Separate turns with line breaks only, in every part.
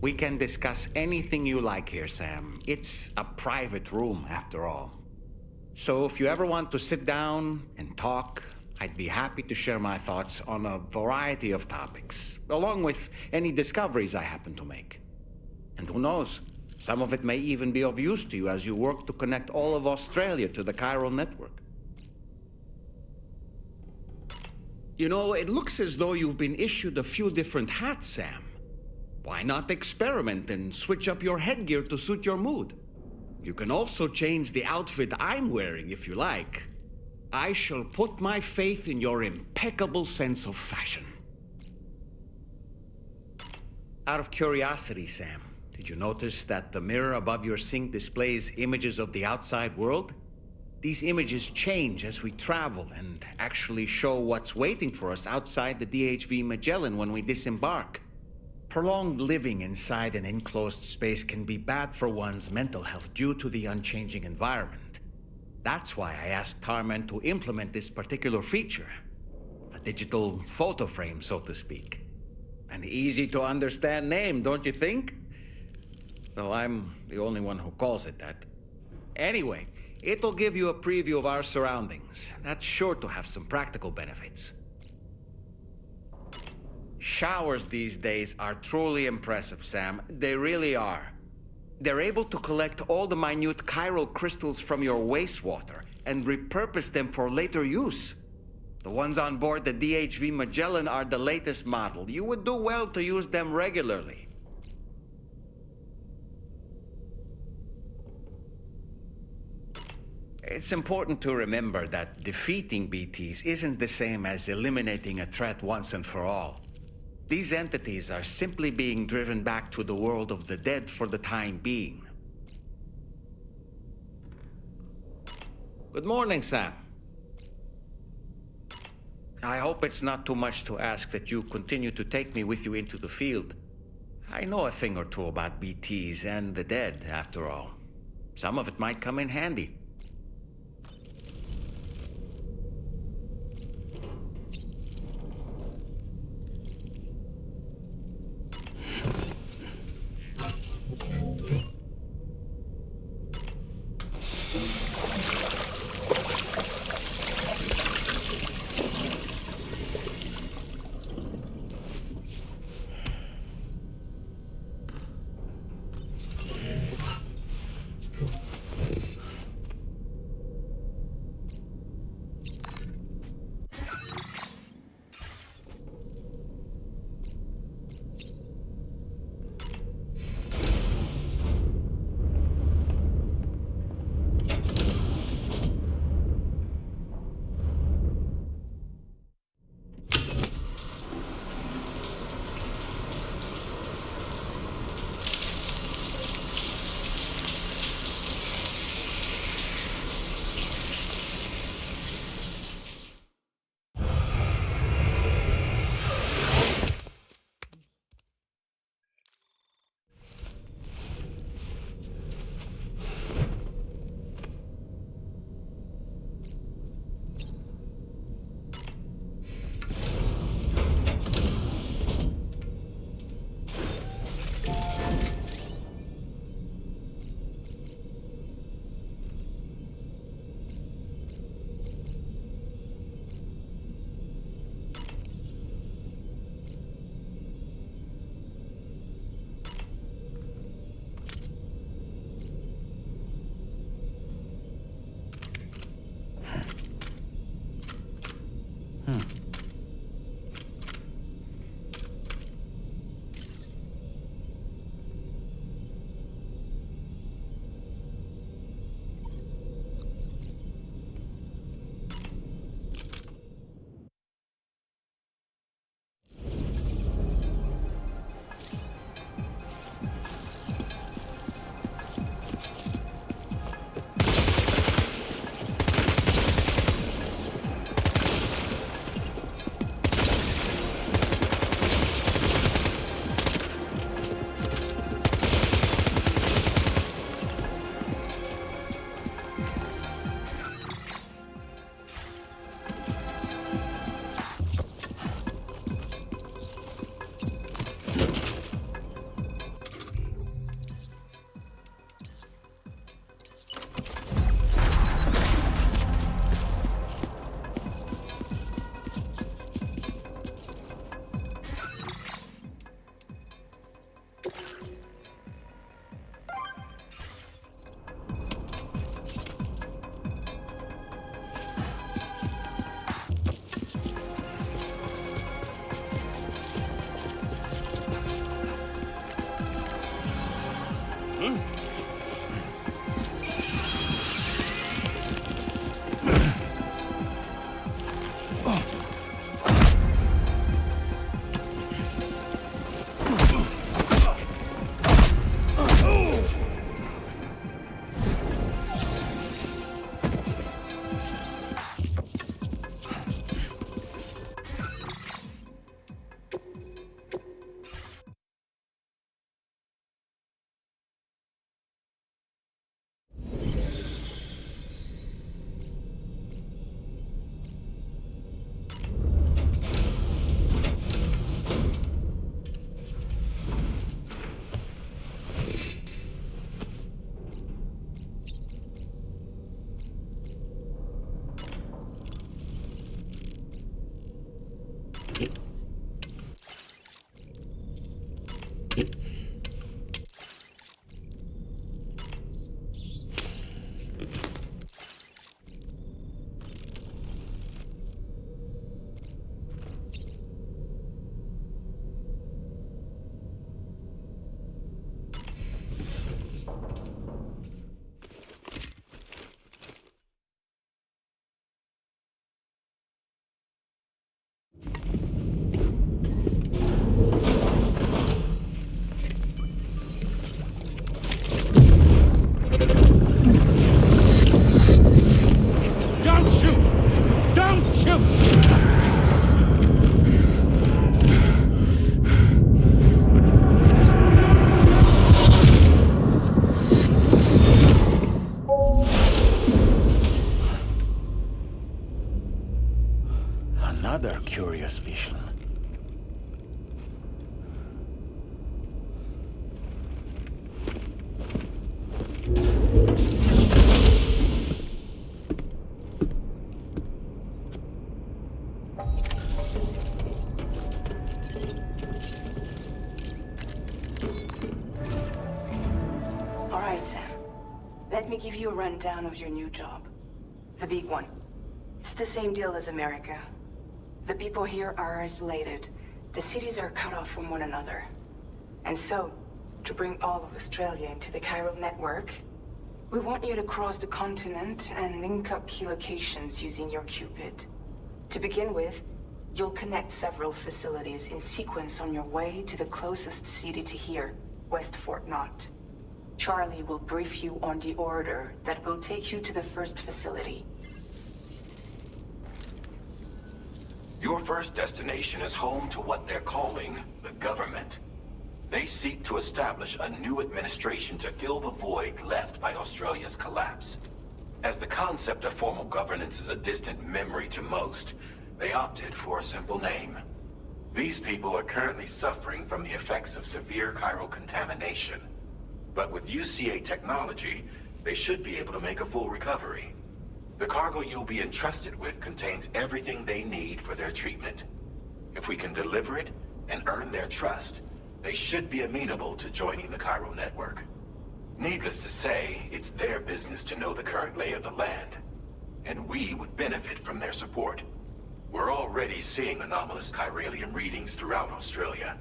We can discuss anything you like here, Sam. It's a private room, after all. So if you ever want to sit down and talk, I'd be happy to share my thoughts on a variety of topics, along with any discoveries I happen to make. And who knows, some of it may even be of use to you as you work to connect all of Australia to the chiral network. You know, it looks as though you've been issued a few different hats, Sam. Why not experiment and switch up your headgear to suit your mood? You can also change the outfit I'm wearing if you like. I shall put my faith in your impeccable sense of fashion. Out of curiosity, Sam, did you notice that the mirror above your sink displays images of the outside world? These images change as we travel and actually show what's waiting for us outside the DHV Magellan when we disembark. Prolonged living inside an enclosed space can be bad for one's mental health due to the unchanging environment. That's why I asked Tarman to implement this particular feature. A digital photo frame, so to speak. An easy to understand name, don't you think? Though I'm the only one who calls it that. Anyway, it'll give you a preview of our surroundings. That's sure to have some practical benefits. Showers these days are truly impressive, Sam. They really are. They're able to collect all the minute chiral crystals from your wastewater and repurpose them for later use. The ones on board the DHV Magellan are the latest model. You would do well to use them regularly. It's important to remember that defeating BTs isn't the same as eliminating a threat once and for all. These entities are simply being driven back to the world of the dead for the time being. Good morning, Sam. I hope it's not too much to ask that you continue to take me with you into the field. I know a thing or two about BTs and the dead, after all. Some of it might come in handy.
Don't shoot! Don't shoot! Another curious vision.
All right, Sam. Let me give you a rundown of your new job. The big one. It's the same deal as America. The people here are isolated. The cities are cut off from one another. And so, to bring all of Australia into the chiral network, we want you to cross the continent and link up key locations using your Cupid. To begin with, you'll connect several facilities in sequence on your way to the closest city to here, West Fort Knott. Charlie will brief you on the order that will take you to the first facility.
Your first destination is home to what they're calling the government. They seek to establish a new administration to fill the void left by Australia's collapse. As the concept of formal governance is a distant memory to most, they opted for a simple name. These people are currently suffering from the effects of severe chiral contamination. But with UCA technology, they should be able to make a full recovery. The cargo you'll be entrusted with contains everything they need for their treatment. If we can deliver it and earn their trust, they should be amenable to joining the chiral network. Needless to say, it's their business to know the current lay of the land, and we would benefit from their support. We're already seeing anomalous chiralium readings throughout Australia.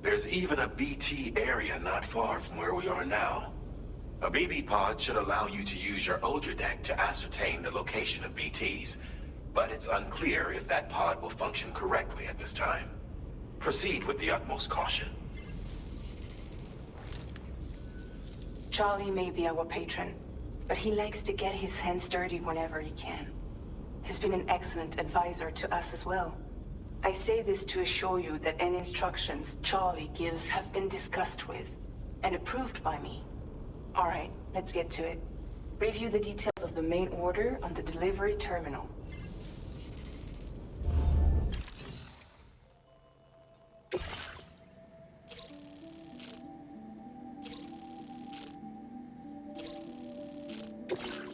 There's even a BT area not far from where we are now. A BB pod should allow you to use your Ultra deck to ascertain the location of BTs, but it's unclear if that pod will function correctly at this time. Proceed with the utmost caution.
Charlie may be our patron, but he likes to get his hands dirty whenever he can. He's been an excellent advisor to us as well. I say this to assure you that any instructions Charlie gives have been discussed with and approved by me. All right, let's get to it. Review the details of the main order on the delivery terminal.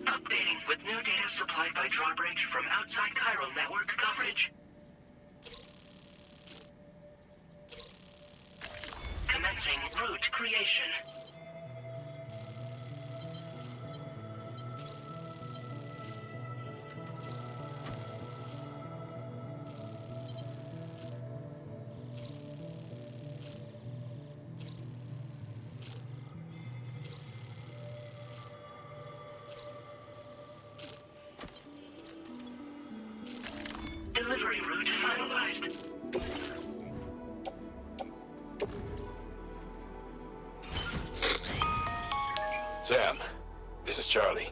Updating with new data supplied by drawbridge from outside chiral network coverage. Commencing route creation. recovery route finalized.
Sam, this is Charlie.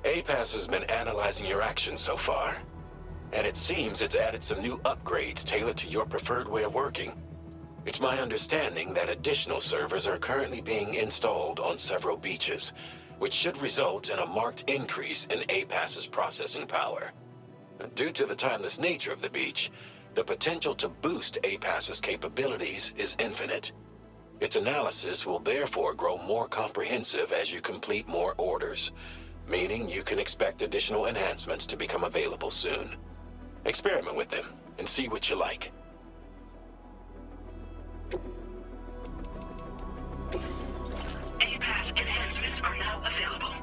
APAS has been analyzing your actions so far, and it seems it's added some new upgrades tailored to your preferred way of working. It's my understanding that additional servers are currently being installed on several beaches, which should result in a marked increase in APAS's processing power. Due to the timeless nature of the beach, the potential to boost APAS's capabilities is infinite. Its analysis will therefore grow more comprehensive as you complete more orders, meaning you can expect additional enhancements to become available soon. Experiment with them and see what you like.
APAS enhancements are now available.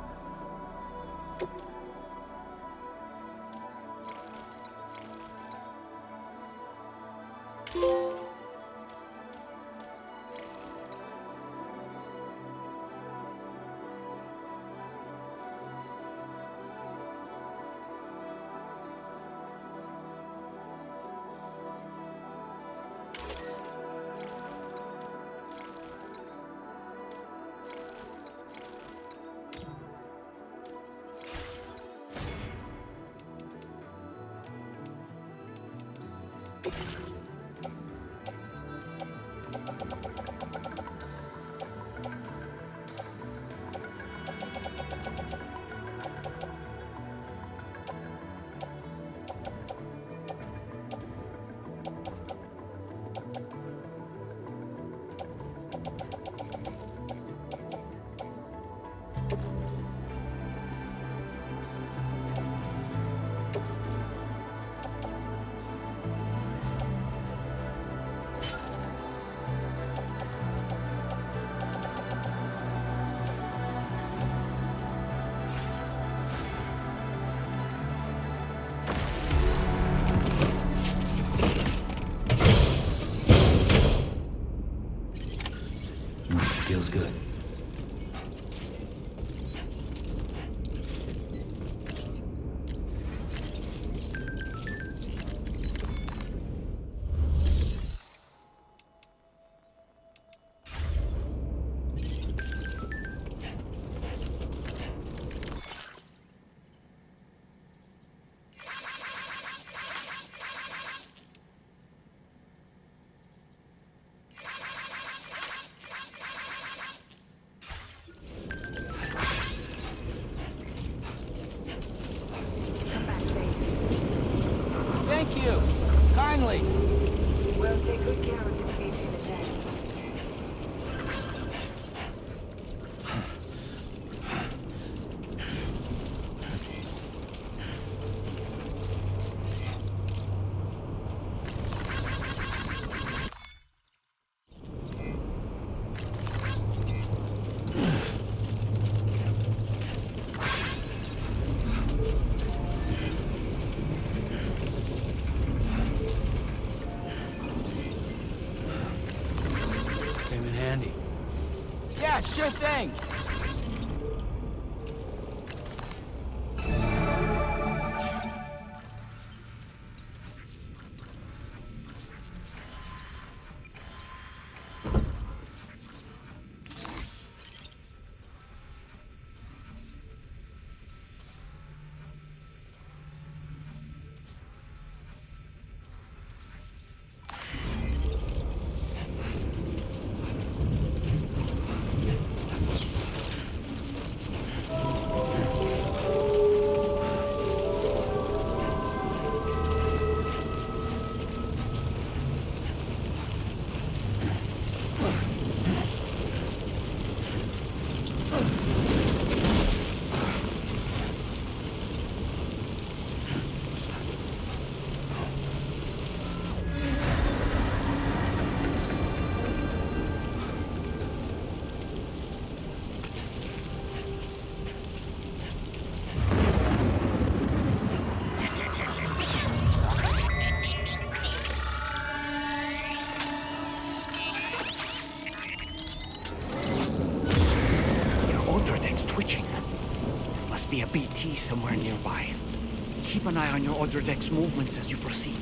Feels good.
Thank you. Kindly.
We'll take good care of your case in a day.
Came in handy. Yeah, sure thing.
Be a BT somewhere nearby. Keep an eye on your other deck's movements as you proceed.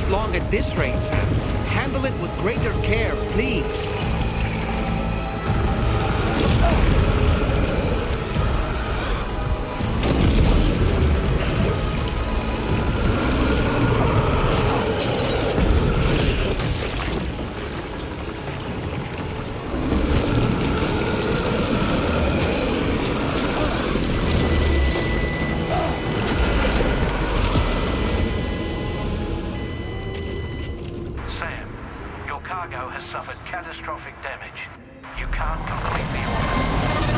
last long at this rate, Sam. Handle it with greater care, please.
Suffered catastrophic damage. You can't complete the order.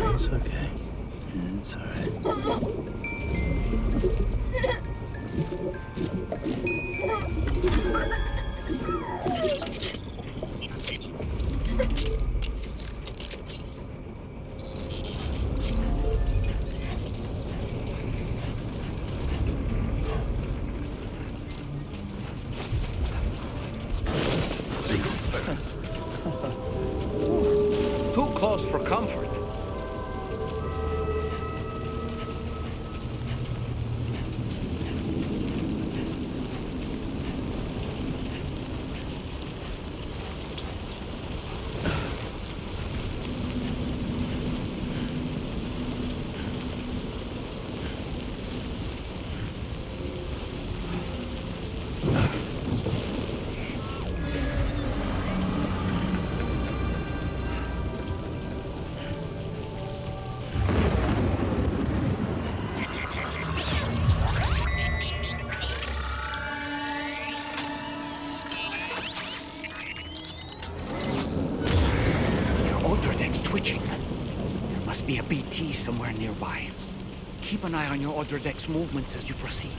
It's okay. It's alright.
Too close for comfort. Twitching. There must be a BT somewhere nearby. Keep an eye on your other deck's movements as you proceed.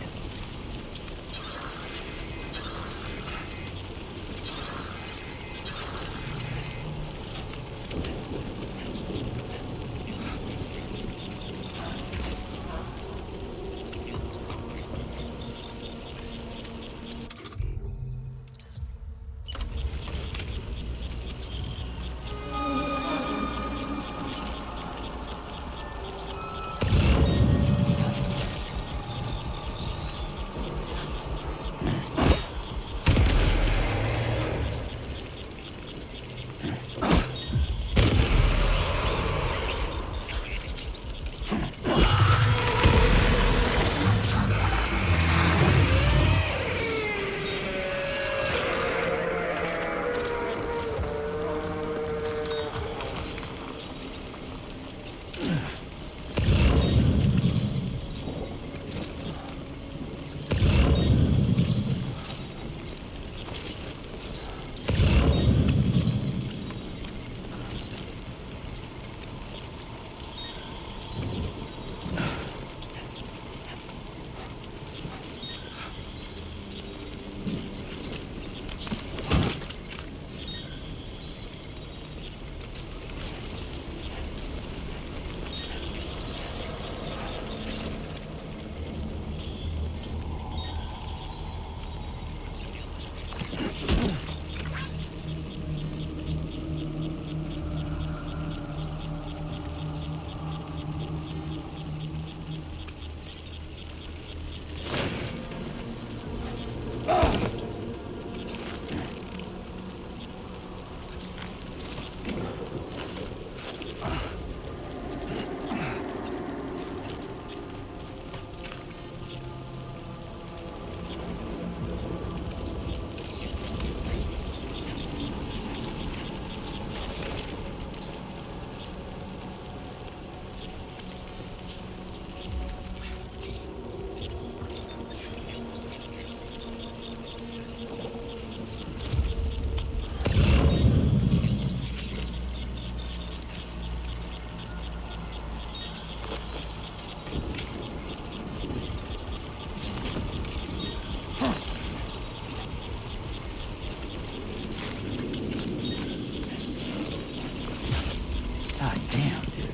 God damn, dude.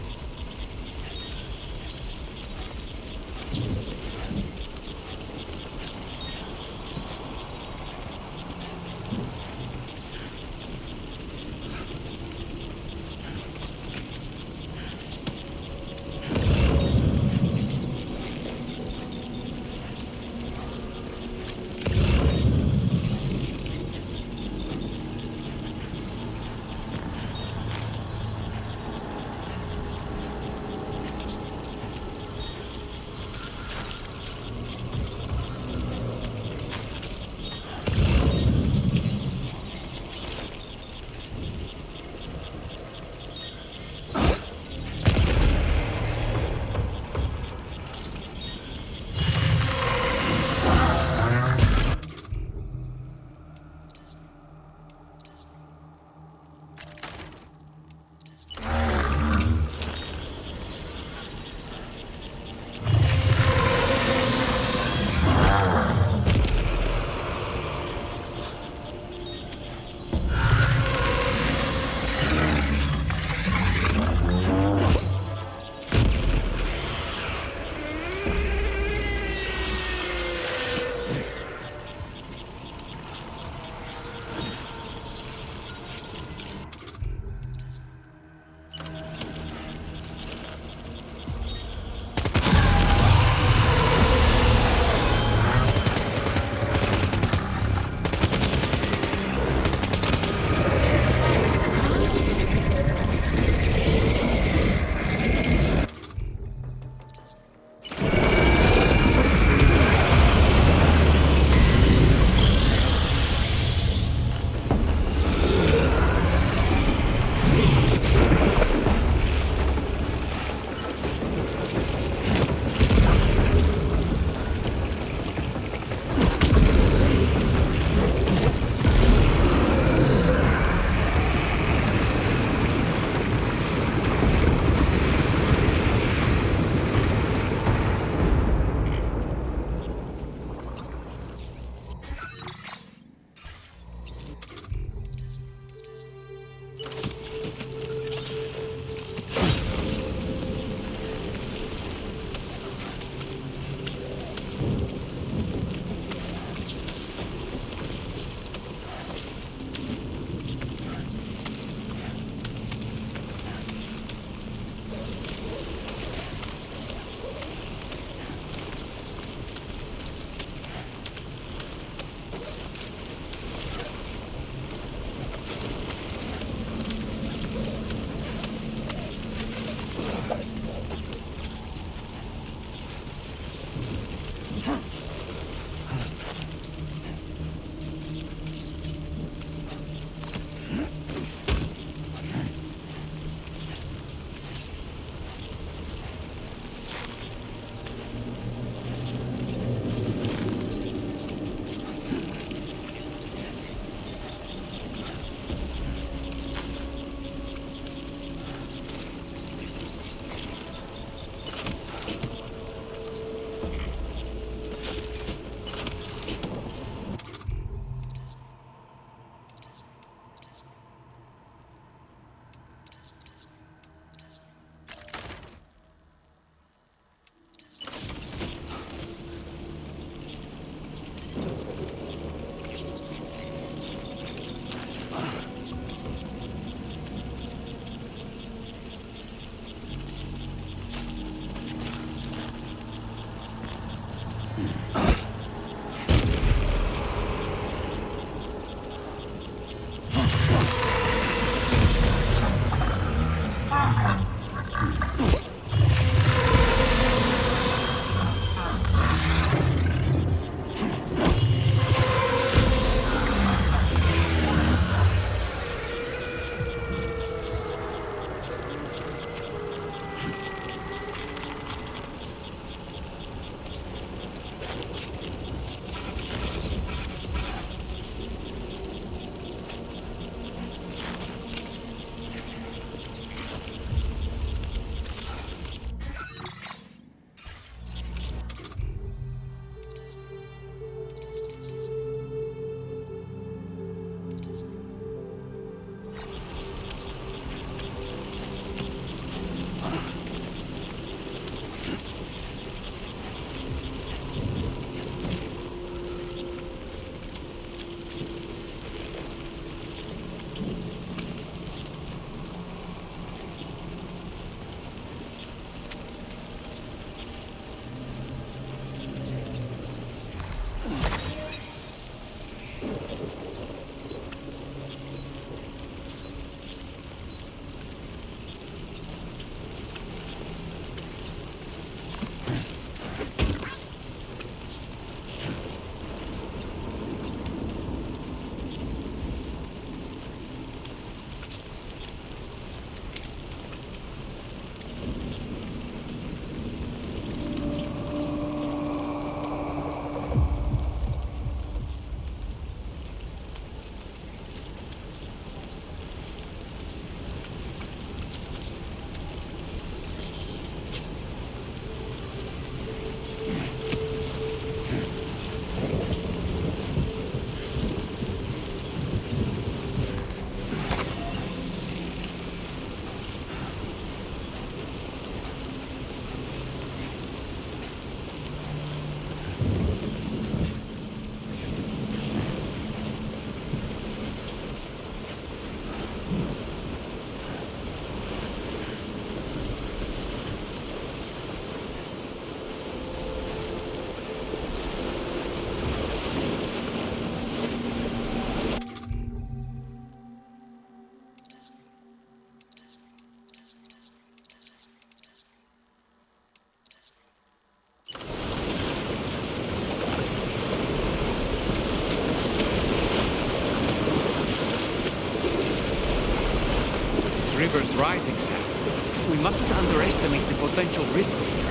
river's rising, Sam. We mustn't underestimate the potential risks here.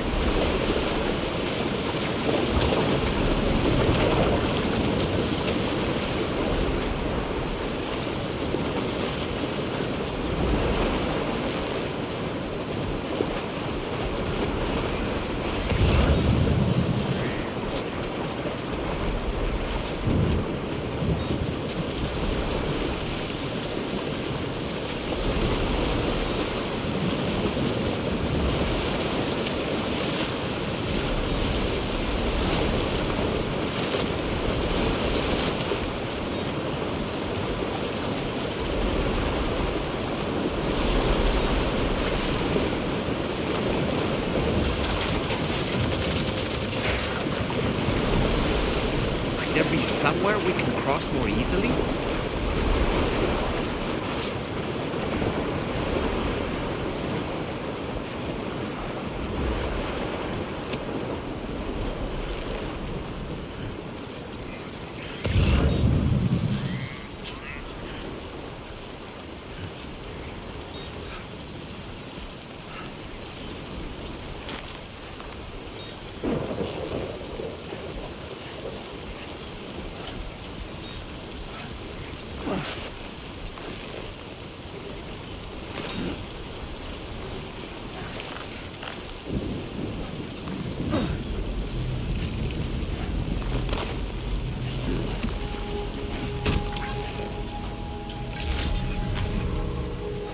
There be somewhere we can cross more easily?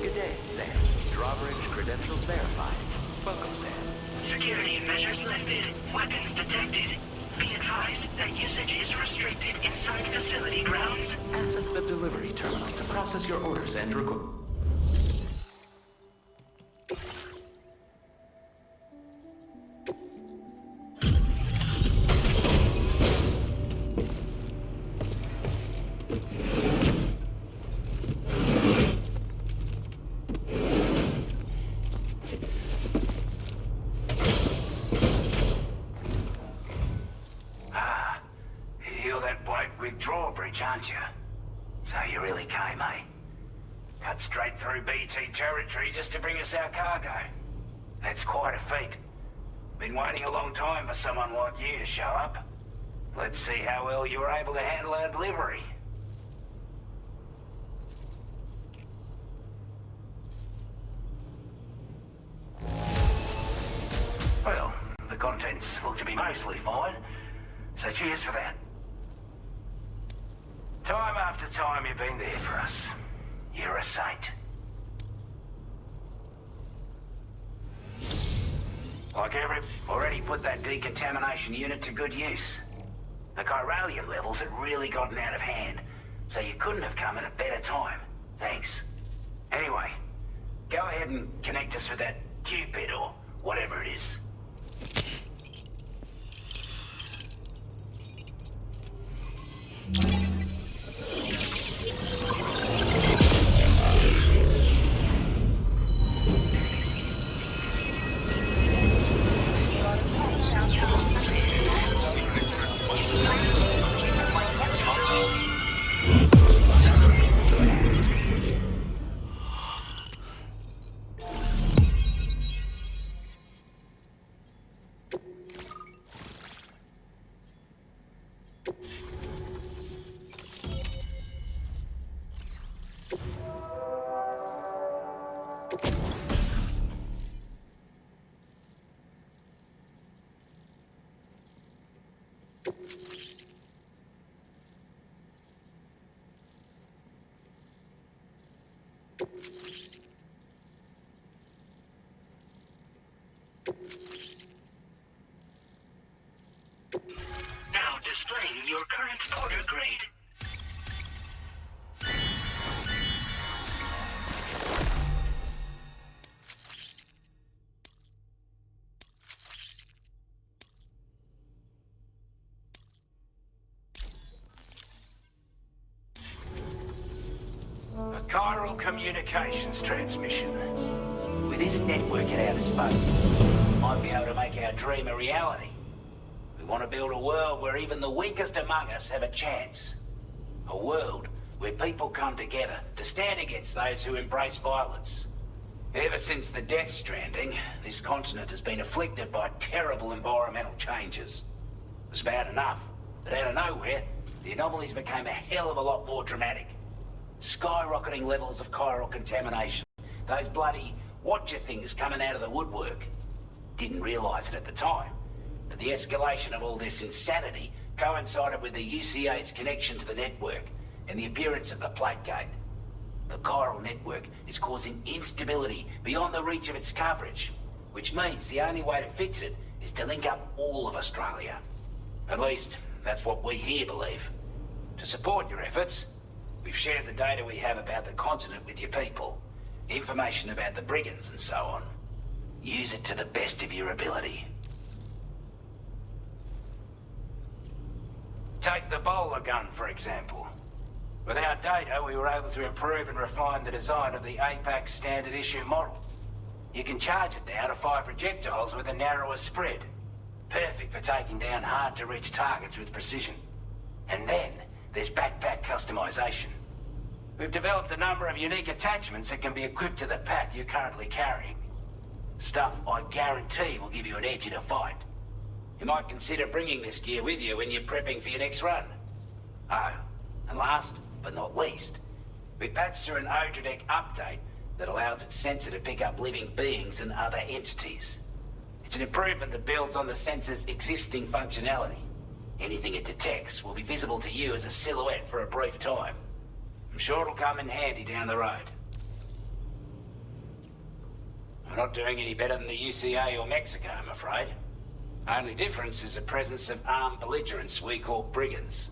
Good day, Sam. Drawbridge credentials verified. Welcome, Sam.
Security measures lifted. Weapons detected. Be advised that usage is restricted inside facility grounds.
Access the delivery terminal to process your orders and record.
You're that bloke with drawbridge, aren't you? So you really came, eh? Cut straight through BT territory just to bring us our cargo. That's quite a feat. Been waiting a long time for someone like you to show up. Let's see how well you were able to handle our delivery. Well, the contents look to be mostly fine, so cheers for that. Time after time you've been there for us. You're a saint. Like already put that decontamination unit to good use. The chiralium levels had really gotten out of hand, so you couldn't have come at a better time. Thanks. Anyway, go ahead and connect us with that Cupid or whatever it is.
Now displaying your current order grade.
A chiral communications transmission. With this network at our disposal, we might be able to make our dream a reality. We want to build a world where even the weakest among us have a chance. A world where people come together to stand against those who embrace violence. Ever since the death stranding, this continent has been afflicted by terrible environmental changes. It was bad enough, but out of nowhere, the anomalies became a hell of a lot more dramatic. Skyrocketing levels of chiral contamination. Those bloody watcher things coming out of the woodwork. Didn't realise it at the time, but the escalation of all this insanity coincided with the UCA's connection to the network and the appearance of the plate gate. The chiral network is causing instability beyond the reach of its coverage, which means the only way to fix it is to link up all of Australia. At least, that's what we here believe. To support your efforts, we've shared the data we have about the continent with your people, information about the brigands and so on. Use it to the best of your ability. Take the bowler gun, for example. With our data, we were able to improve and refine the design of the APAC standard issue model. You can charge it now to fire projectiles with a narrower spread. Perfect for taking down hard-to-reach targets with precision. And then, there's backpack customization. We've developed a number of unique attachments that can be equipped to the pack you're currently carrying. Stuff I guarantee will give you an edge in a fight. You might consider bringing this gear with you when you're prepping for your next run. Oh, and last but not least, we've patched through an Odradek update that allows its sensor to pick up living beings and other entities. It's an improvement that builds on the sensor's existing functionality. Anything it detects will be visible to you as a silhouette for a brief time. I'm sure it'll come in handy down the road. We're not doing any better than the UCA or Mexico, I'm afraid. Only difference is the presence of armed belligerents we call brigands,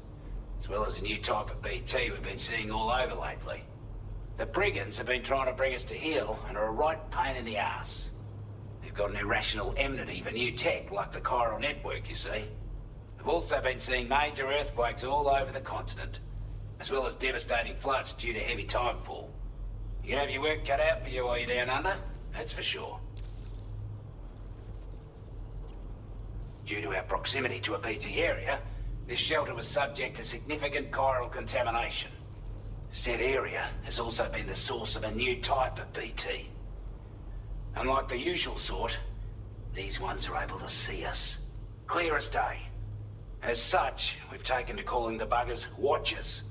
as well as a new type of BT we've been seeing all over lately. The brigands have been trying to bring us to heel and are a right pain in the ass. They've got an irrational enmity for new tech like the chiral network, you see. We've also been seeing major earthquakes all over the continent, as well as devastating floods due to heavy timefall. You can have your work cut out for you while you're down under, that's for sure. Due to our proximity to a BT area, this shelter was subject to significant chiral contamination. Said area has also been the source of a new type of BT. Unlike the usual sort, these ones are able to see us. Clear as day. As such, we've taken to calling the buggers Watchers.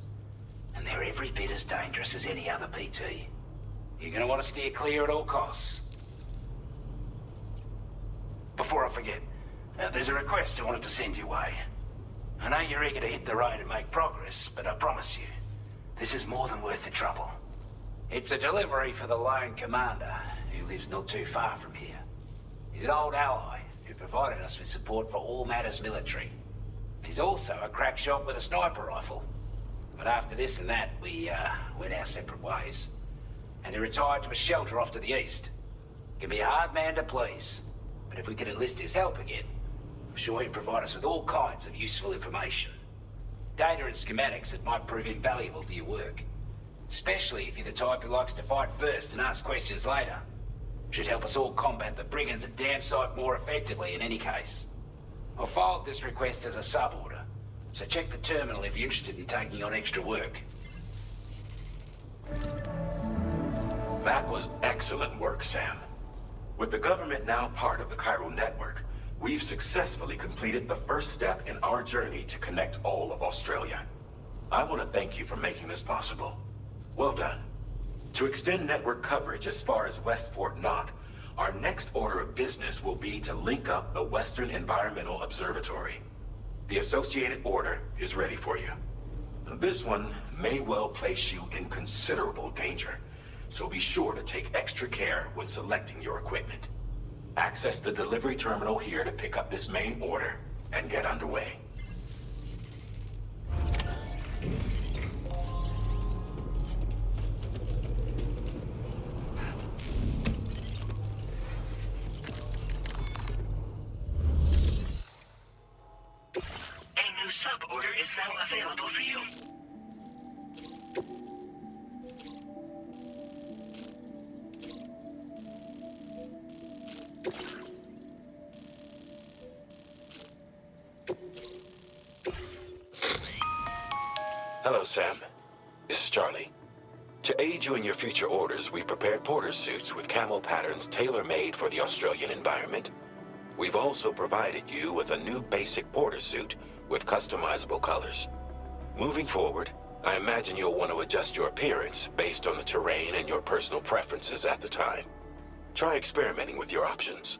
And they're every bit as dangerous as any other BT. You're gonna want to steer clear at all costs. Before I forget, there's a request I wanted to send your way. I know you're eager to hit the road and make progress, but I promise you, this is more than worth the trouble. It's a delivery for the lone commander, who lives not too far from here. He's an old ally who provided us with support for all matters military. He's also a crack shot with a sniper rifle. But after this and that, we went our separate ways. And he retired to a shelter off to the east. Can be a hard man to please, but if we could enlist his help again, I'm sure he'd provide us with all kinds of useful information. Data and schematics that might prove invaluable for your work. Especially if you're the type who likes to fight first and ask questions later. Should help us all combat the brigands a damn sight more effectively in any case. I'll filed this request as a sub-order, so check the terminal if you're interested in taking on extra work.
That was excellent work, Sam. With the government now part of the chiral network, we've successfully completed the first step in our journey to connect all of Australia. I want to thank you for making this possible. Well done. To extend network coverage as far as West Fort Knott, our next order of business will be to link up the Western Environmental Observatory. The associated order is ready for you. This one may well place you in considerable danger, so be sure to take extra care when selecting your equipment. Access the delivery terminal here to pick up this main order and get underway.
A new sub-order is now available for you.
Hello, Sam. This is Charlie. To aid you in your future orders, we prepared porter suits with camo patterns tailor-made for the Australian environment. We've also provided you with a new basic porter suit with customizable colors. Moving forward, I imagine you'll want to adjust your appearance based on the terrain and your personal preferences at the time. Try experimenting with your options.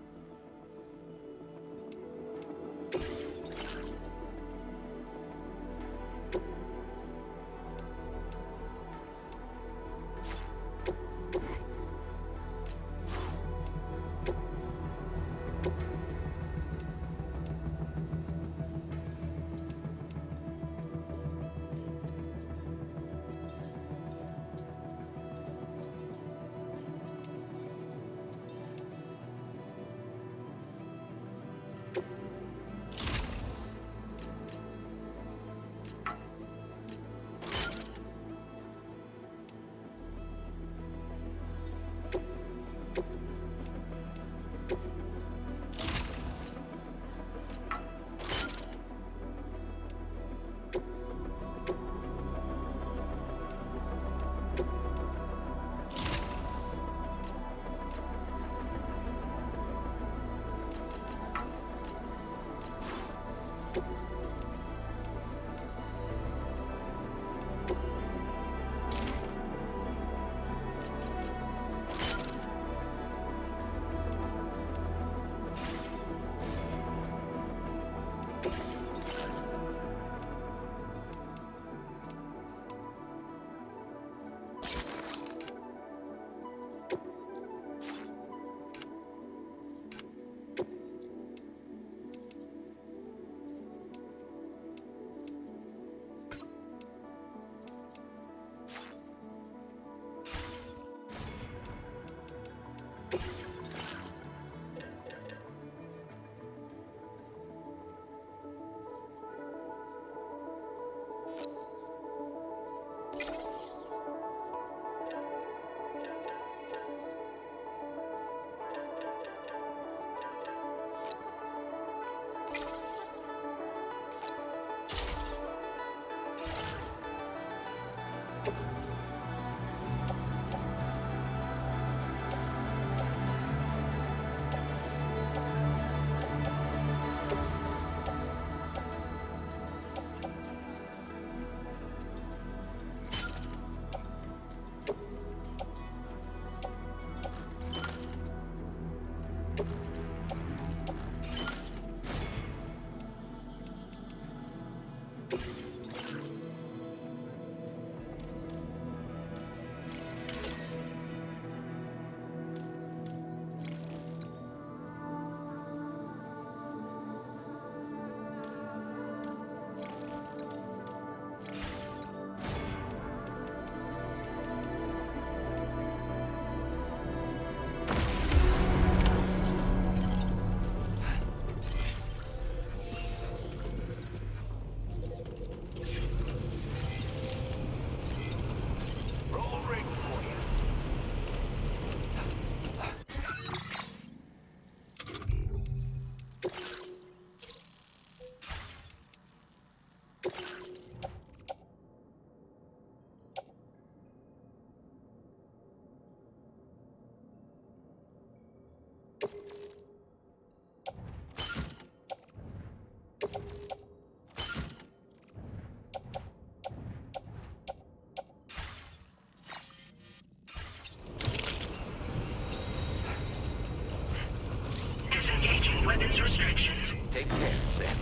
Weapons restrictions.
Take care, Sam.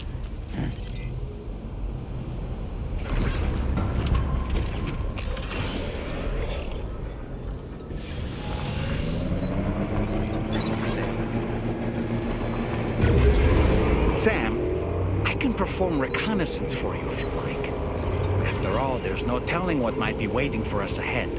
Sam, I can perform reconnaissance for you if you like. After all, there's no telling what might be waiting for us ahead.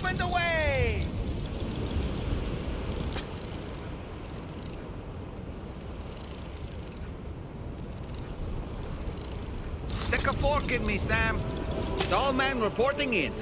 Up and away! Stick a fork in me, Sam. Stallman reporting in.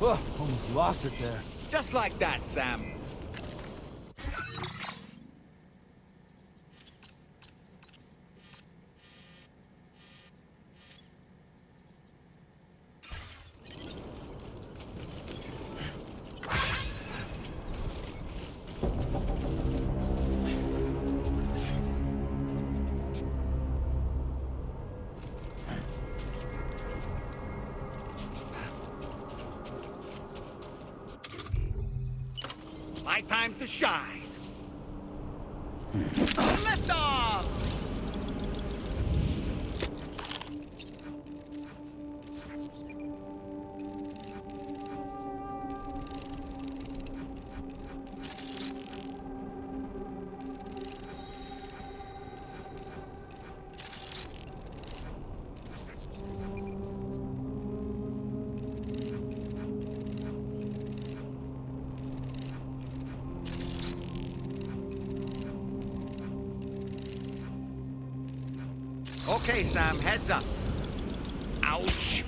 Oh, almost lost it there.
Just like that, Sam. My time to shine. Lift off! Okay, Sam, heads up. Ouch.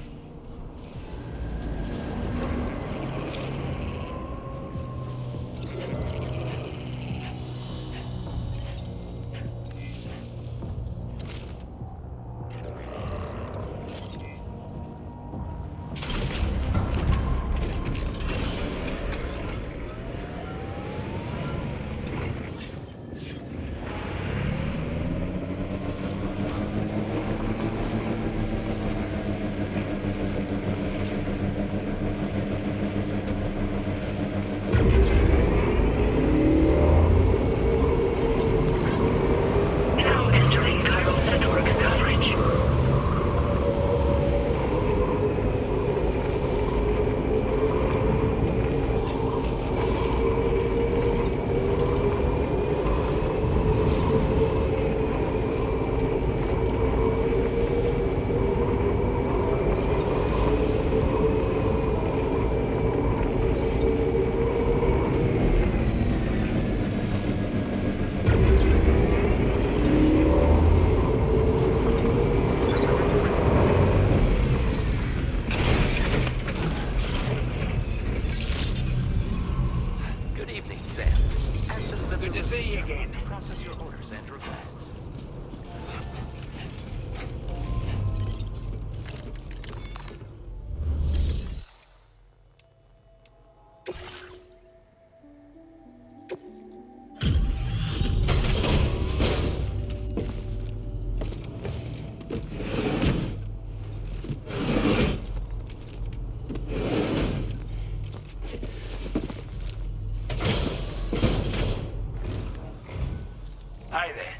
Hey there.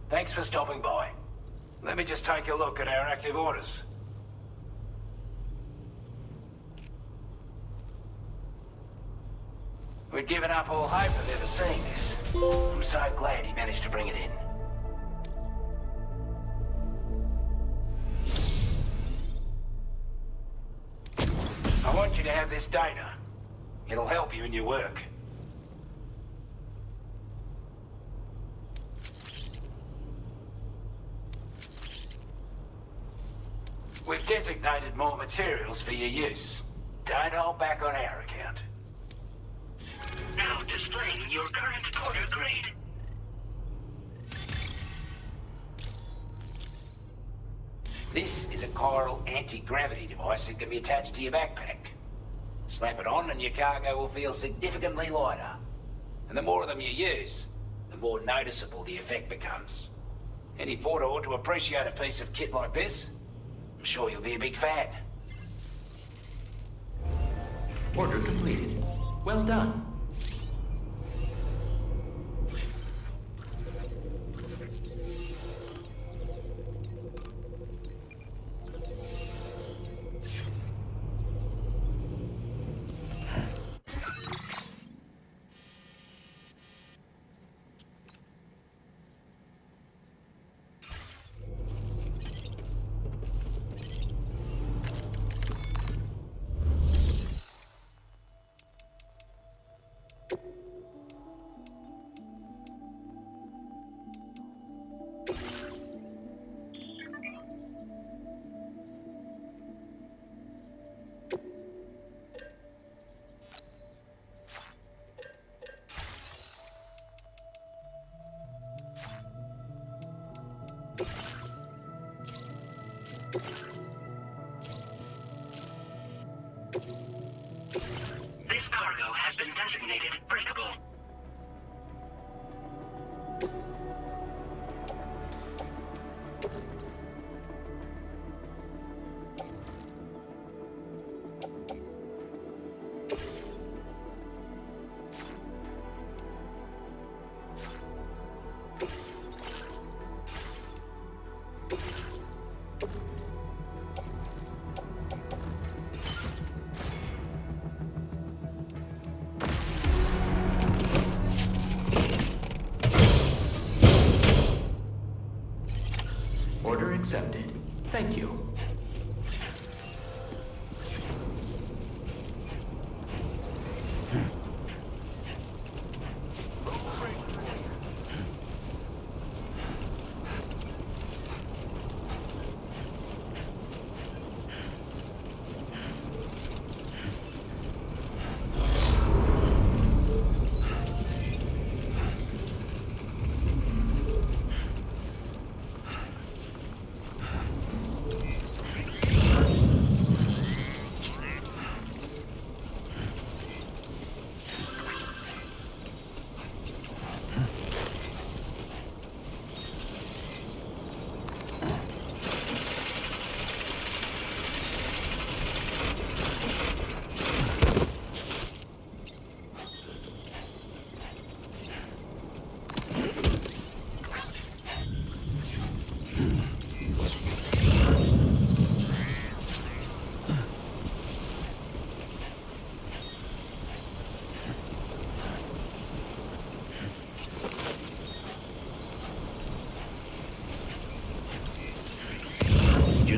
Thanks for stopping by. Let me just take a look at our active orders. We'd given up all hope of ever seeing this. I'm so glad he managed to bring it in. I want you to have this data. It'll help you in your work. We've designated more materials for your use. Don't hold back on our account.
Now displaying your current porter grade.
This is a chiral anti-gravity device that can be attached to your backpack. Slap it on and your cargo will feel significantly lighter. And the more of them you use, the more noticeable the effect becomes. Any porter ought to appreciate a piece of kit like this. I'm sure you'll be a big fan.
Order completed. Well done.
This cargo has been designated breakable.
Order accepted. Thank you.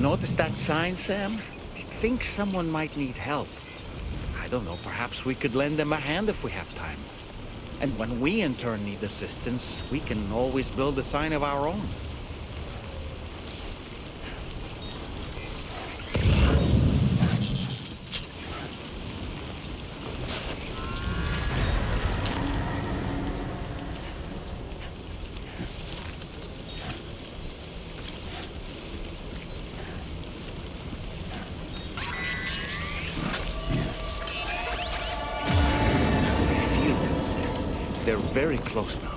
Notice that sign, Sam? I think someone might need help. I don't know, perhaps we could lend them a hand if we have time. And when we in turn need assistance, we can always build a sign of our own. They're very close now.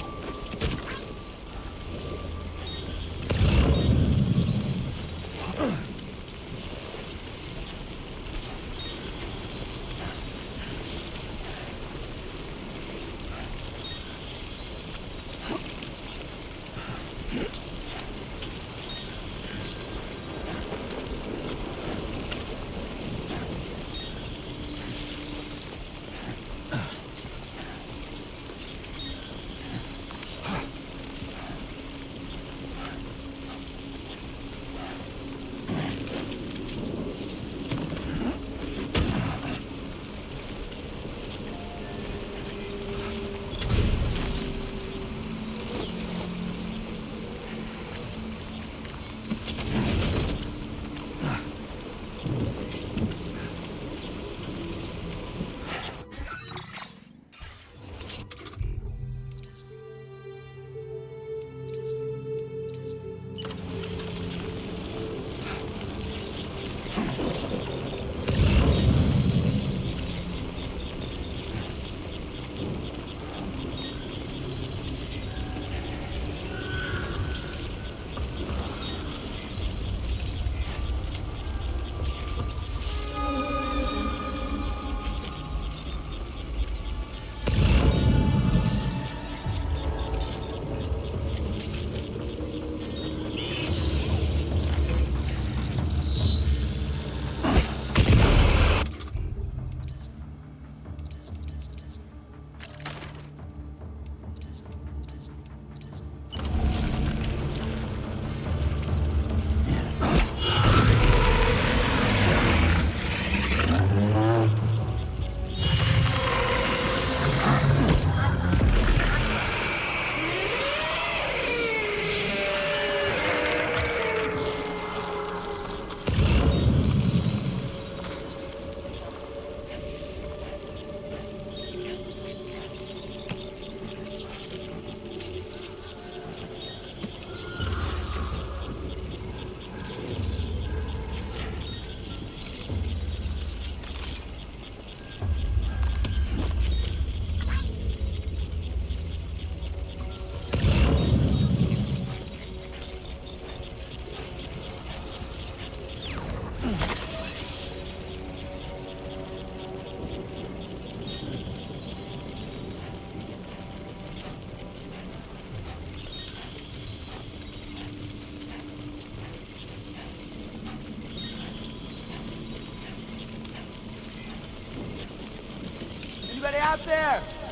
Anybody out there?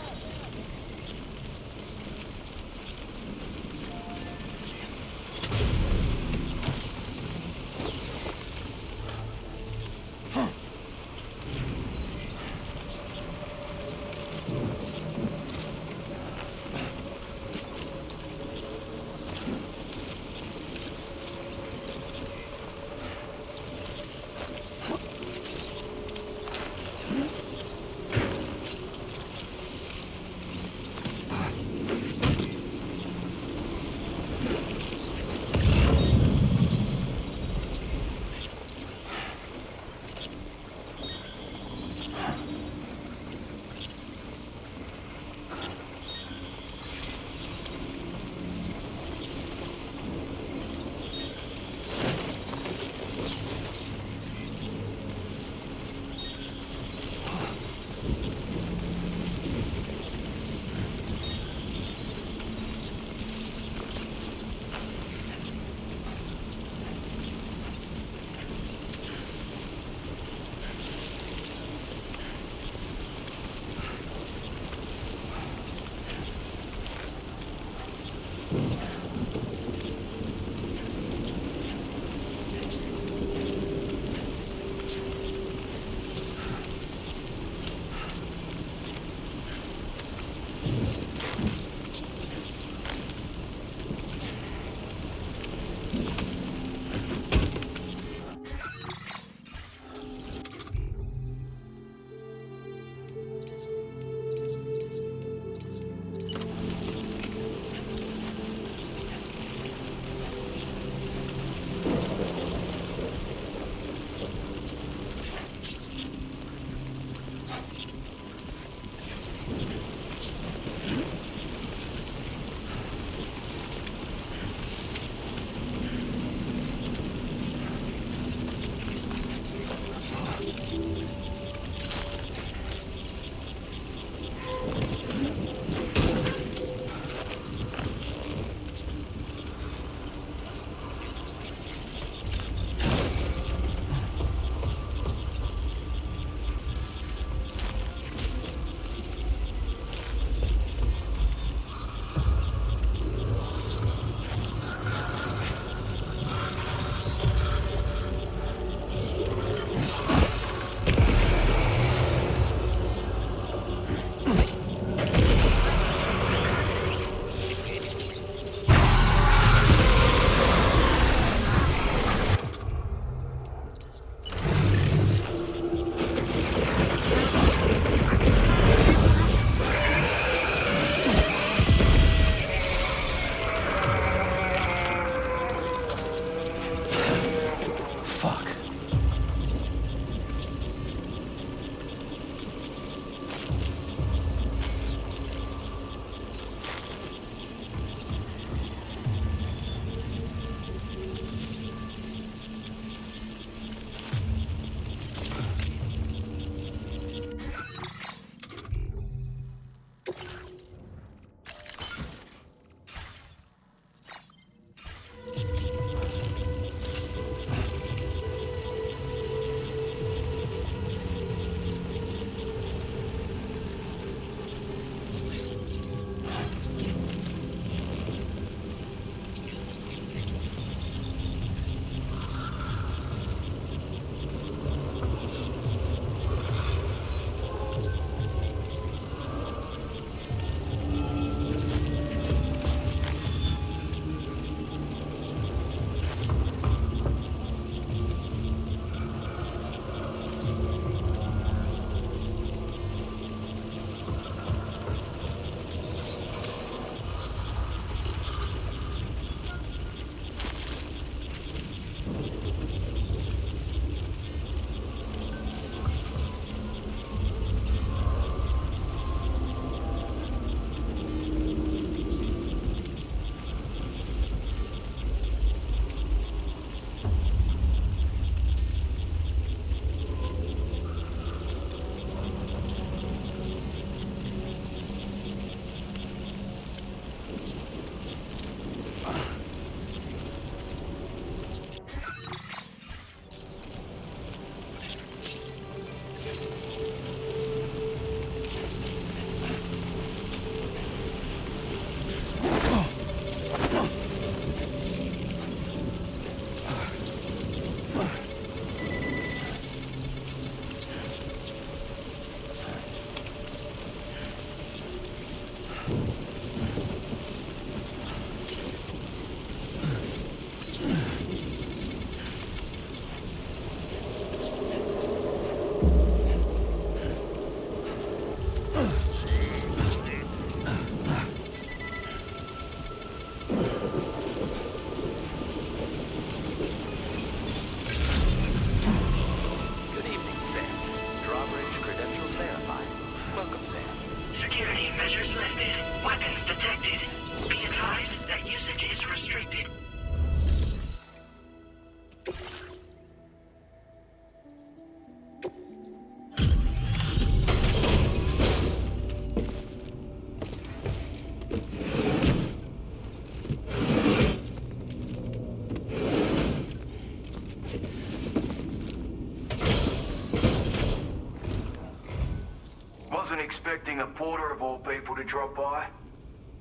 expecting a porter of all people to drop by.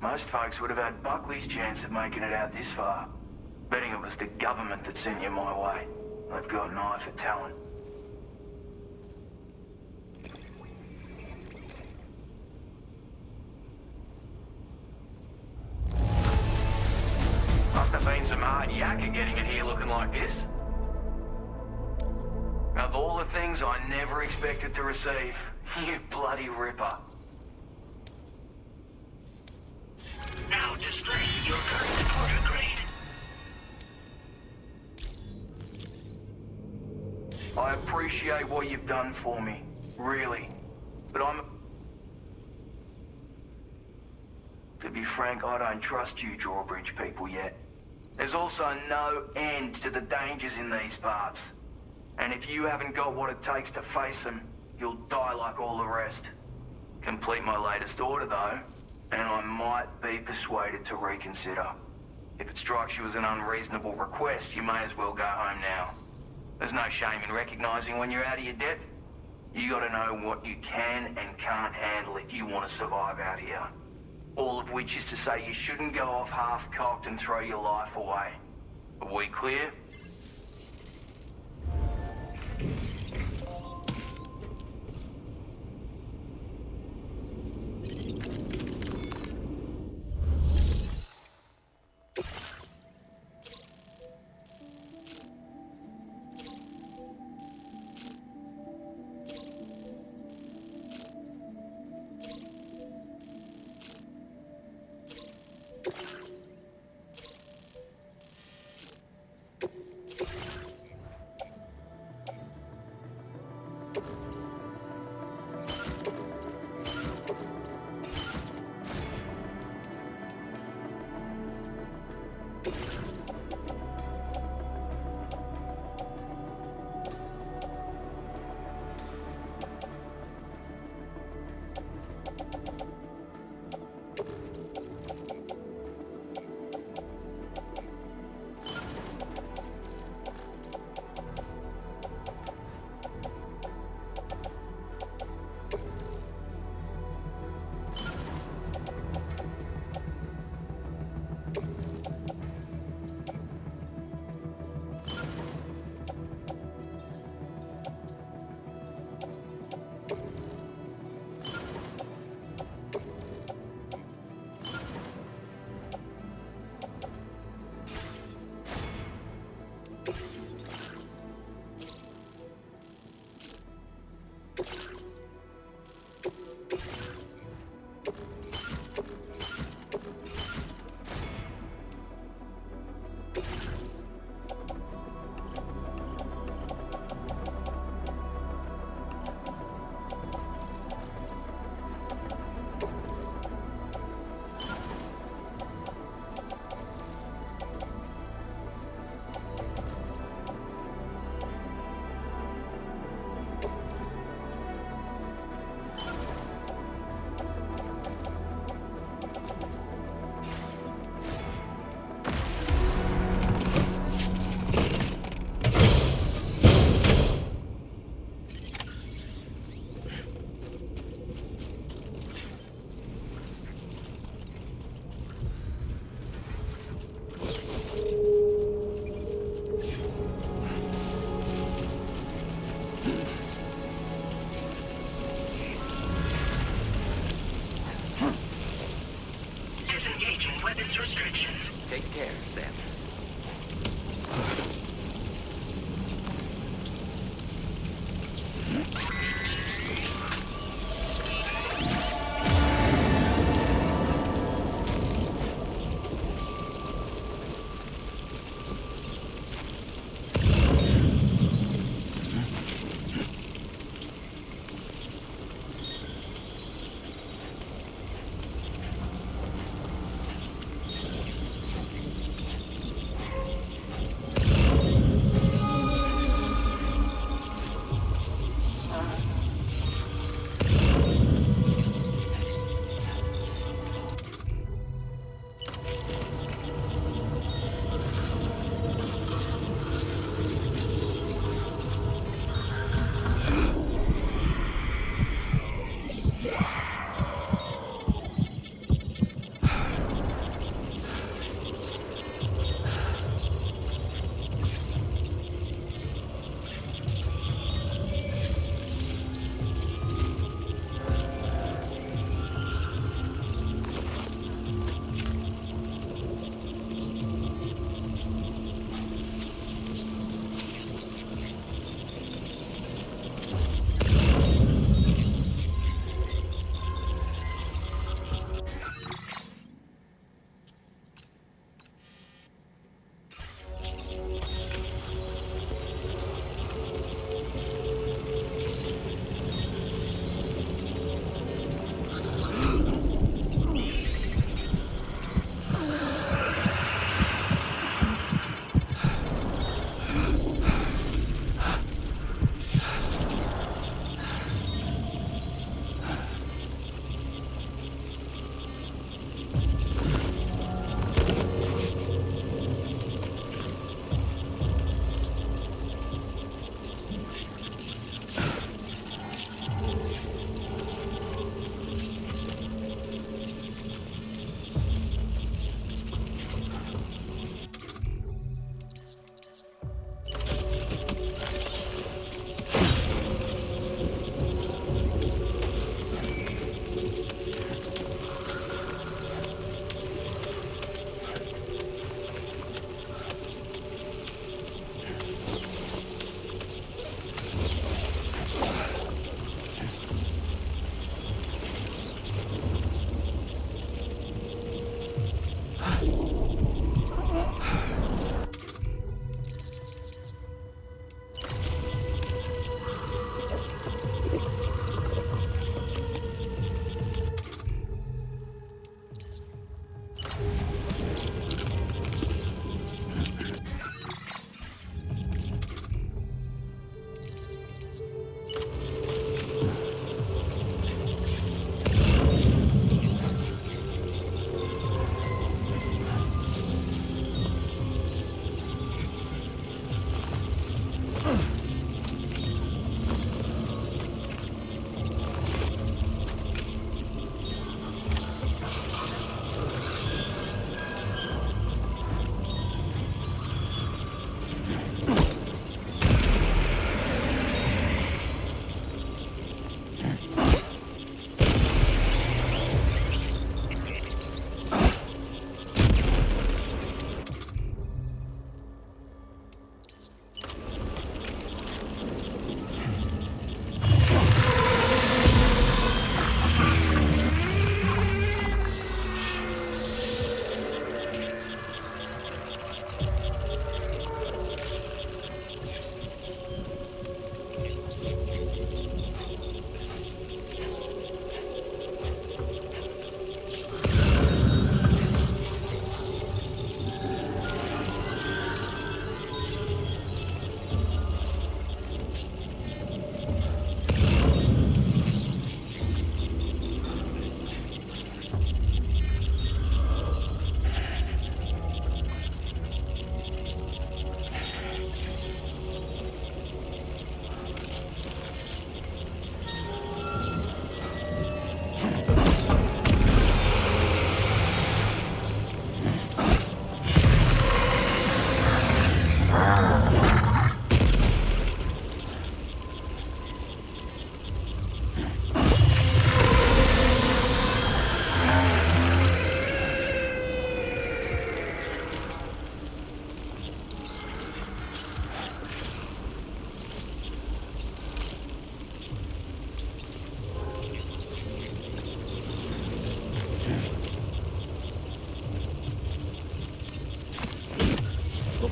Most folks would have had Buckley's chance of making it out this far. Betting it was the government that sent you my way. They've got an eye for talent. Must have been some hard yakka getting it here looking like this. Of all the things I never expected to receive, you bloody ripper.
Now display your current porter grade.
I appreciate what you've done for me, really. But to be frank, I don't trust you drawbridge people yet. There's also no end to the dangers in these parts. And if you haven't got what it takes to face them, you'll die like all the rest. Complete my latest order though, and I might be persuaded to reconsider. If it strikes you as an unreasonable request, you may as well go home now. There's no shame in recognizing when you're out of your depth. You gotta know what you can and can't handle if you want to survive out here. All of which is to say you shouldn't go off half-cocked and throw your life away. Are we clear?
You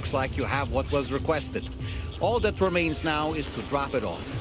Looks like you have what was requested. All that remains now is to drop it off.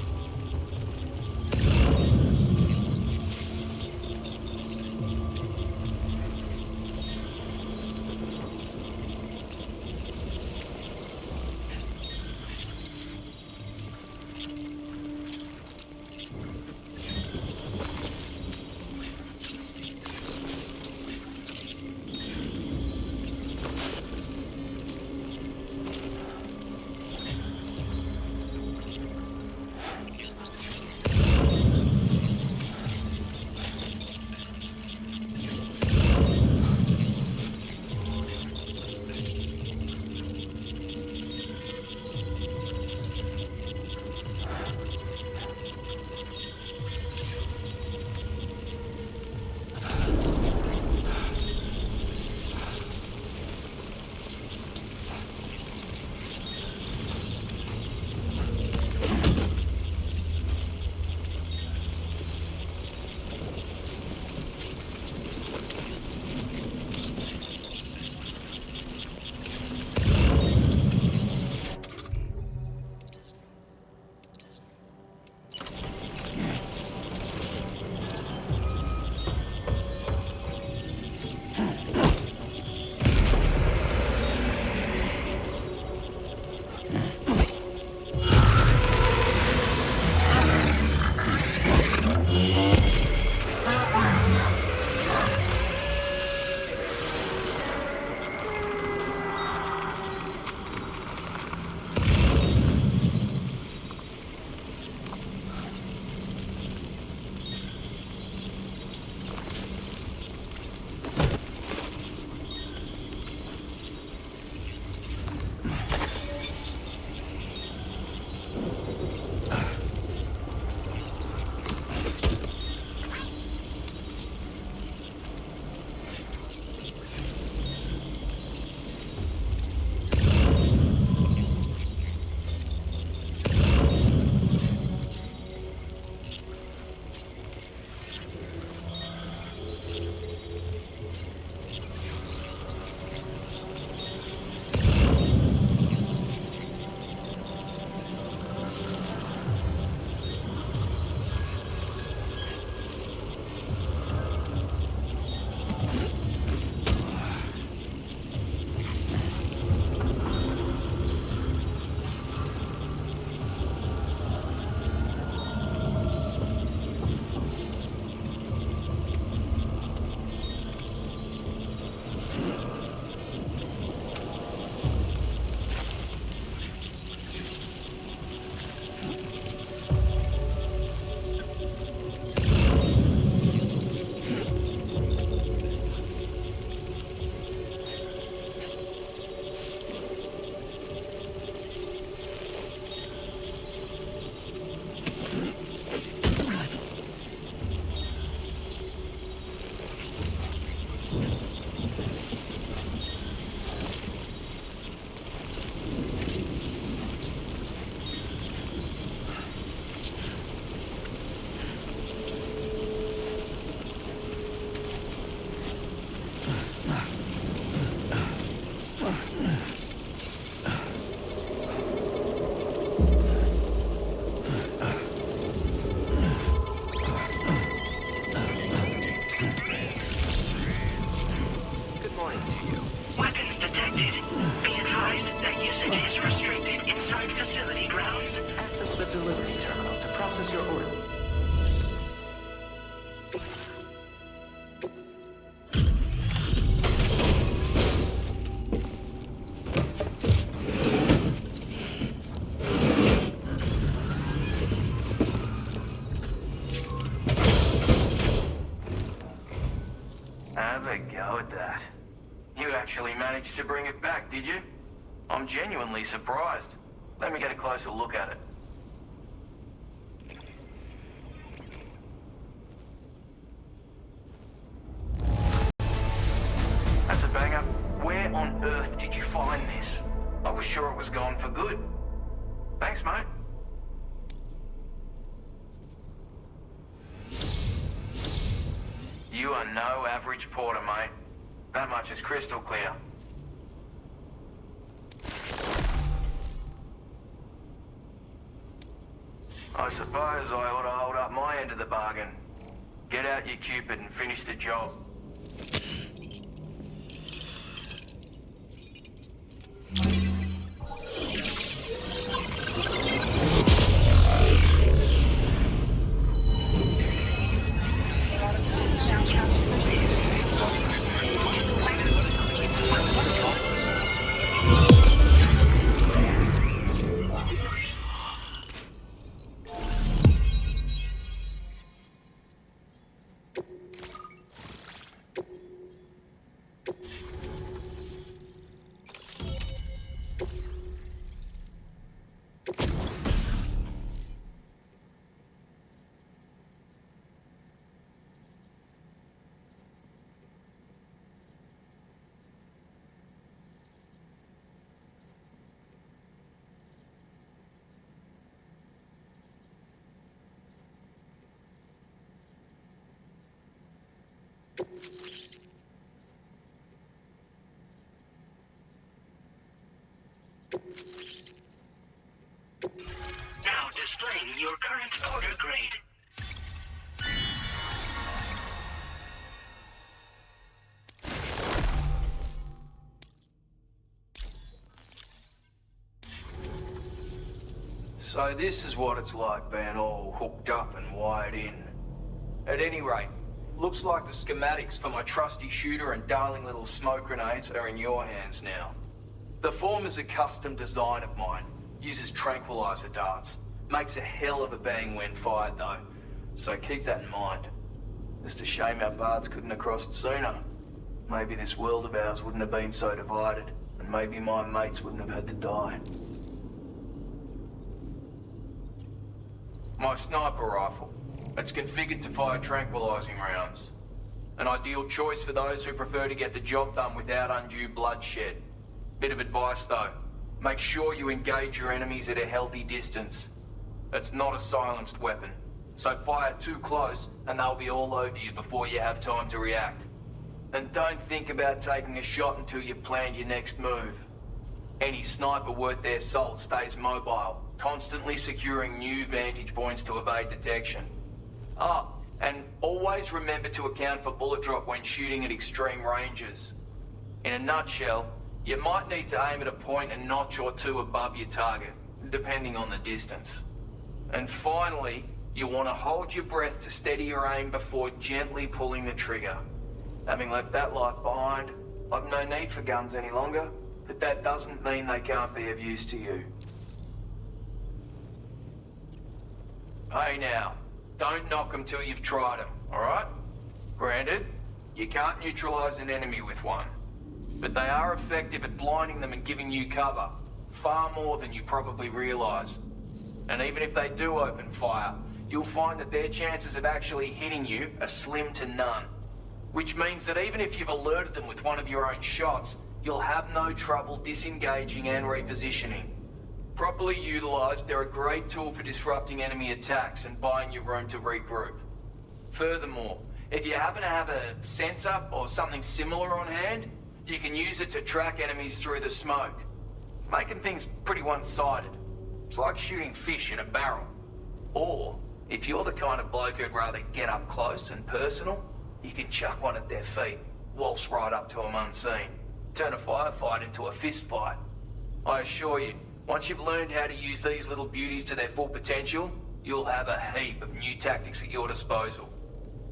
process your order.
Have a go at that. You actually managed to bring it back, did you? I'm genuinely surprised. Let me get a closer look at it. That's a banger. Where on earth did you find this? I was sure it was gone for good. Thanks, mate. You are no average porter, mate. That much is crystal clear. I suppose I ought to hold up my end of the bargain. Get out your Cupid and finish the job.
Now displaying your current order grade.
So this is what it's like being all hooked up and wired in. At any rate, looks like the schematics for my trusty shooter and darling little smoke grenades are in your hands now. The former's a custom design of mine. Uses tranquilizer darts. Makes a hell of a bang when fired though. So keep that in mind. Just a shame our paths couldn't have crossed sooner. Maybe this world of ours wouldn't have been so divided, and maybe my mates wouldn't have had to die. My sniper rifle. It's configured to fire tranquilizing rounds. An ideal choice for those who prefer to get the job done without undue bloodshed. Bit of advice though. Make sure you engage your enemies at a healthy distance. It's not a silenced weapon, so fire too close and they'll be all over you before you have time to react. And don't think about taking a shot until you've planned your next move. Any sniper worth their salt stays mobile, constantly securing new vantage points to evade detection. Ah, and always remember to account for bullet drop when shooting at extreme ranges. In a nutshell, you might need to aim at a point a notch or two above your target, depending on the distance. And finally, you want to hold your breath to steady your aim before gently pulling the trigger. Having left that life behind, I've no need for guns any longer, but that doesn't mean they can't be of use to you. Hey now, don't knock them till you've tried them, alright? Granted, you can't neutralize an enemy with one, but they are effective at blinding them and giving you cover, far more than you probably realize. And even if they do open fire, you'll find that their chances of actually hitting you are slim to none. Which means that even if you've alerted them with one of your own shots, you'll have no trouble disengaging and repositioning. Properly utilized, they're a great tool for disrupting enemy attacks and buying you room to regroup. Furthermore, if you happen to have a sensor or something similar on hand, you can use it to track enemies through the smoke, making things pretty one-sided. It's like shooting fish in a barrel. Or, if you're the kind of bloke who'd rather get up close and personal, you can chuck one at their feet, waltz right up to them unseen, turn a firefight into a fist fight. I assure you, once you've learned how to use these little beauties to their full potential, you'll have a heap of new tactics at your disposal.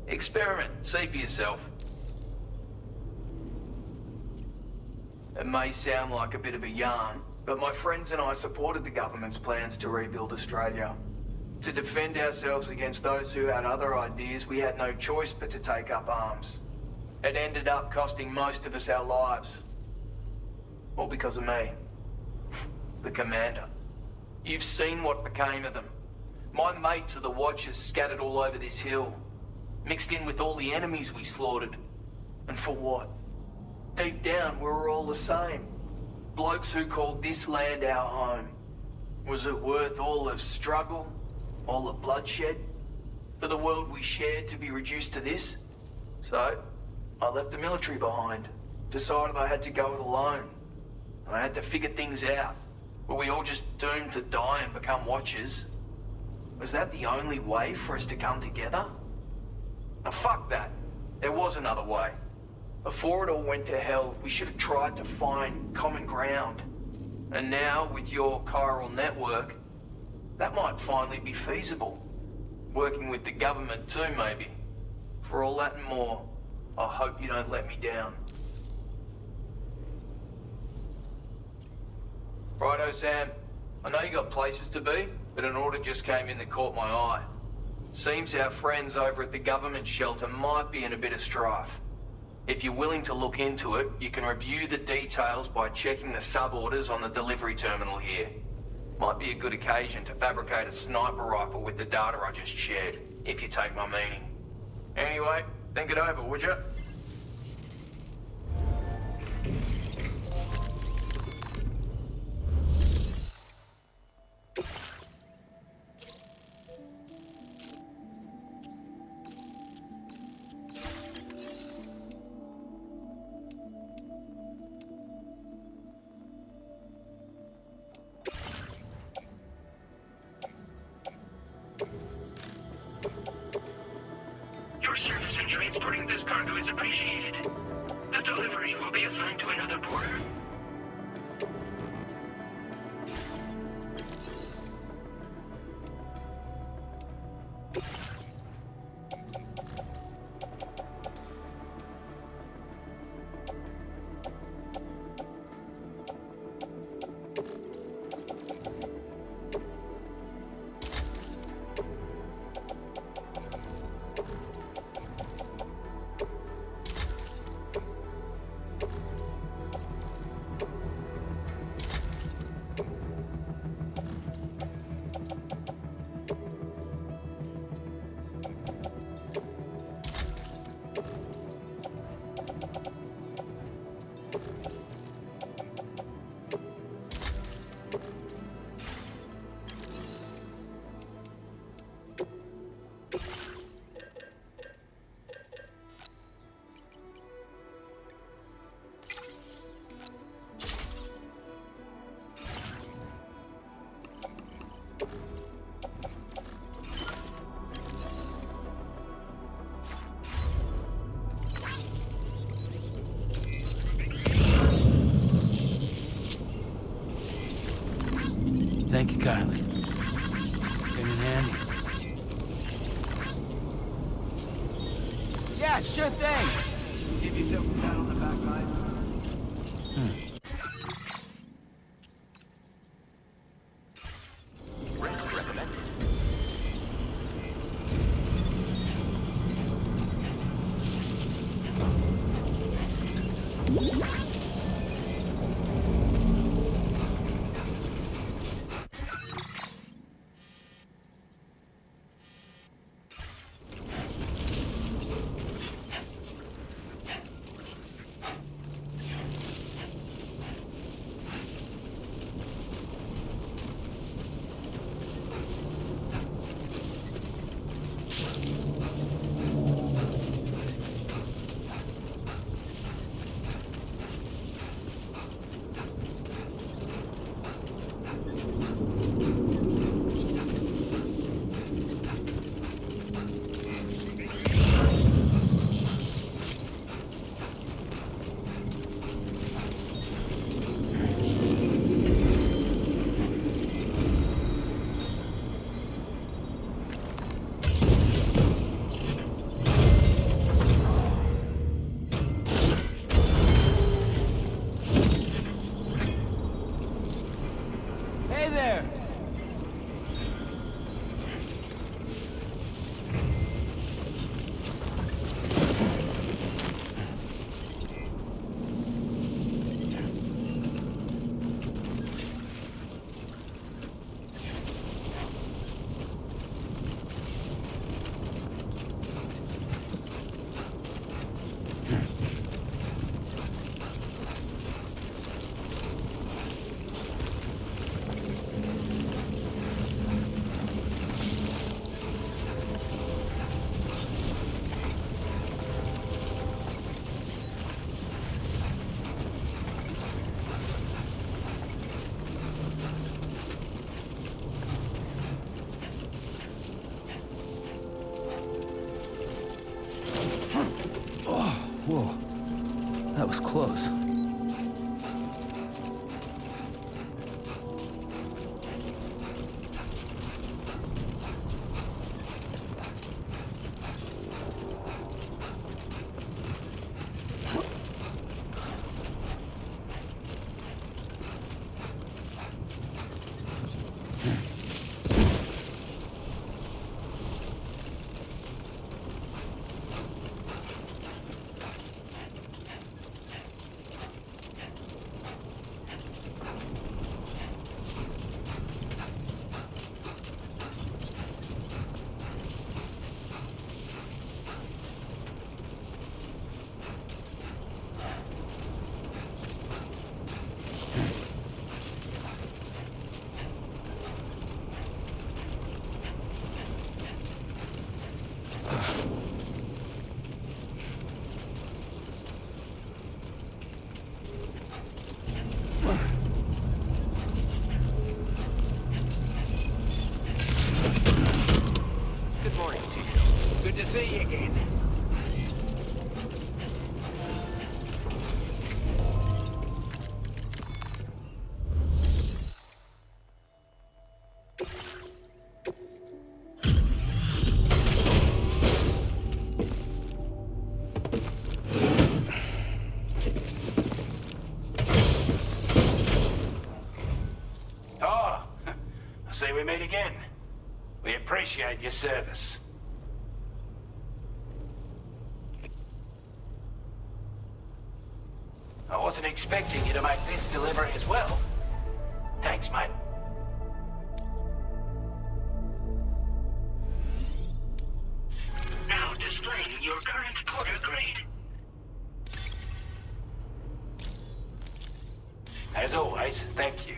Experiment, see for yourself. It may sound like a bit of a yarn, but my friends and I supported the government's plans to rebuild Australia. To defend ourselves against those who had other ideas, we had no choice but to take up arms. It ended up costing most of us our lives. All because of me. The commander. You've seen what became of them. My mates are the Watchers scattered all over this hill. Mixed in with all the enemies we slaughtered. And for what? Deep down, we were all the same. Blokes who called this land our home. Was it worth all the struggle? All the bloodshed? For the world we shared to be reduced to this? So, I left the military behind. Decided I had to go it alone. I had to figure things out. Were we all just doomed to die and become Watchers? Was that the only way for us to come together? Now fuck that. There was another way. Before it all went to hell, we should have tried to find common ground. And now, with your chiral network, that might finally be feasible. Working with the government too, maybe. For all that and more, I hope you don't let me down. Righto, Sam. I know you got places to be, but an order just came in that caught my eye. Seems our friends over at the government shelter might be in a bit of strife. If you're willing to look into it, you can review the details by checking the sub-orders on the delivery terminal here. Might be a good occasion to fabricate a sniper rifle with the data I just shared, if you take my meaning. Anyway, think it over, would you?
Your service in transporting this cargo is appreciated. The delivery will be assigned to another porter.
Thank you, Kylie. Came in handy. Yeah, sure thing.
Give yourself a pat on the back, mate.
Rest recommended.
looks close.
See you again.
Oh, I see we meet again. We appreciate your service. I wasn't expecting you to make this delivery as well. Thanks, mate.
Now displaying your current porter grade.
As always, thank you.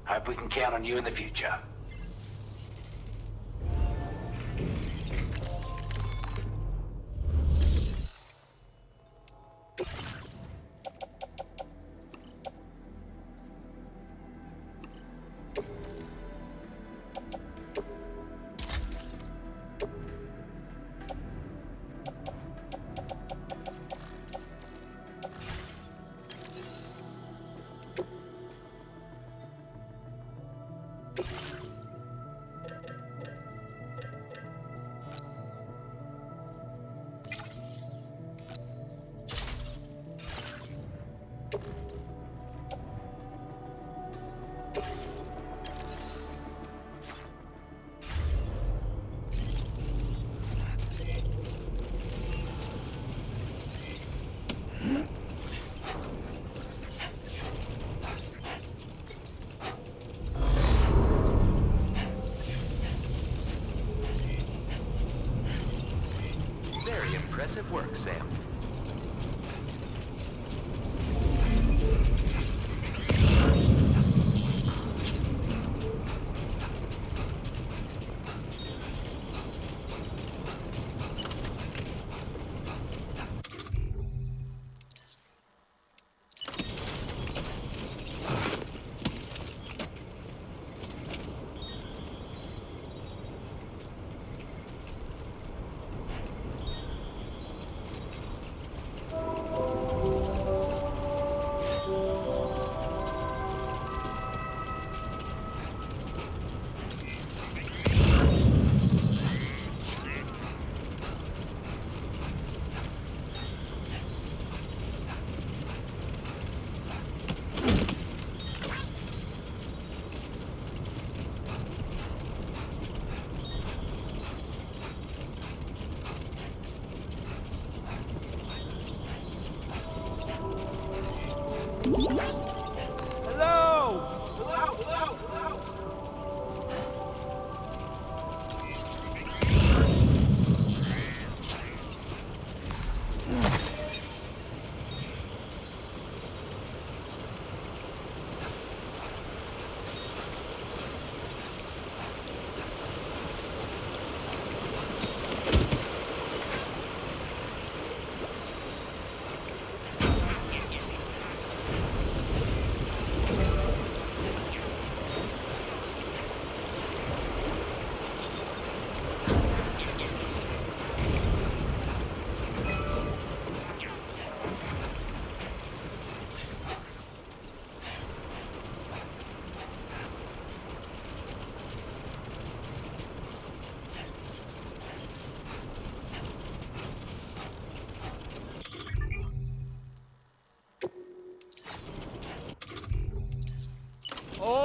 Hope we can count on you in the future.
Very impressive work, Sam.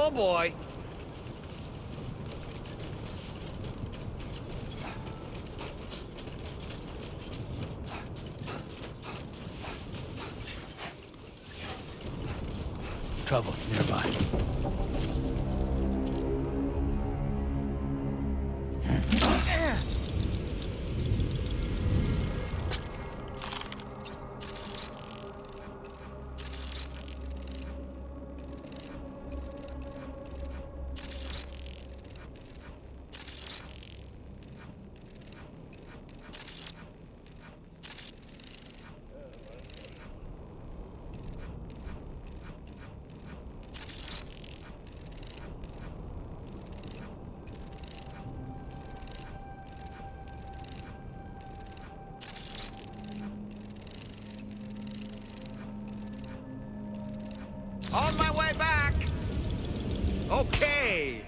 Oh boy.
Trouble's nearby.
On my way back! Okay!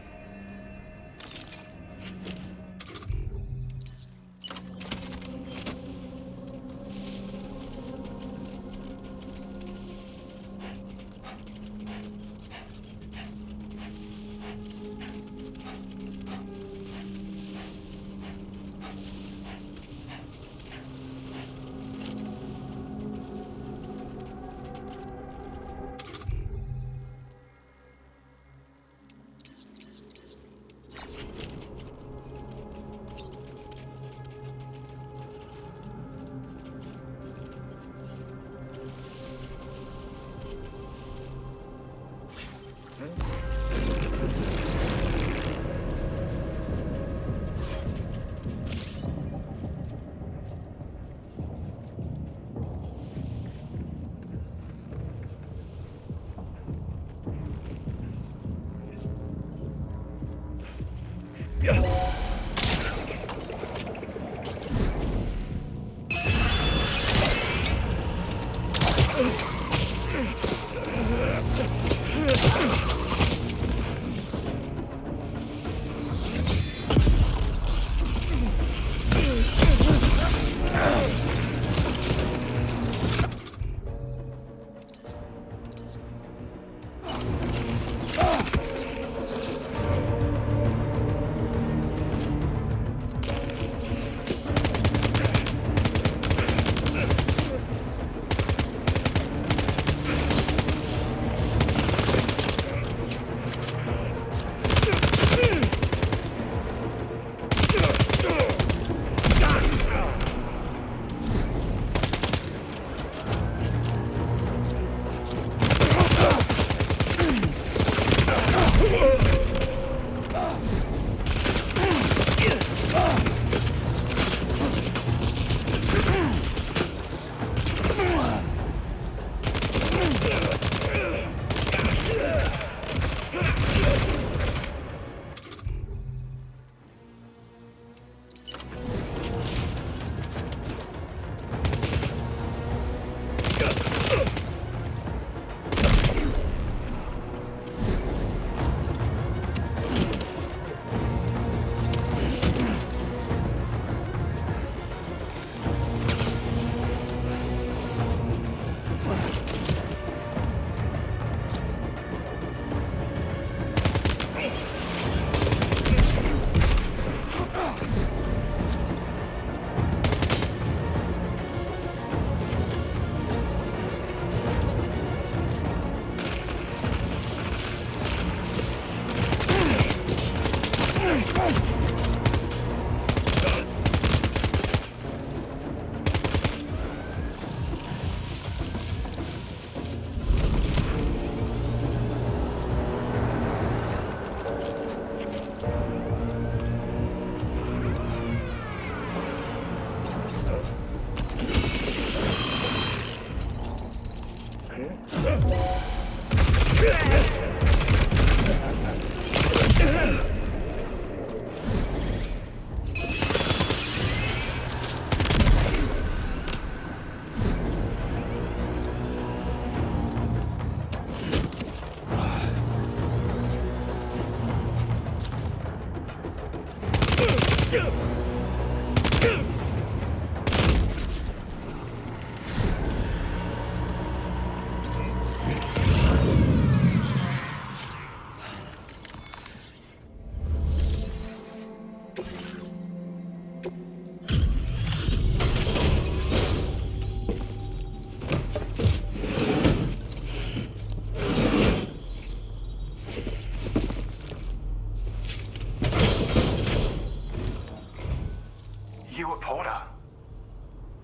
You at Porter?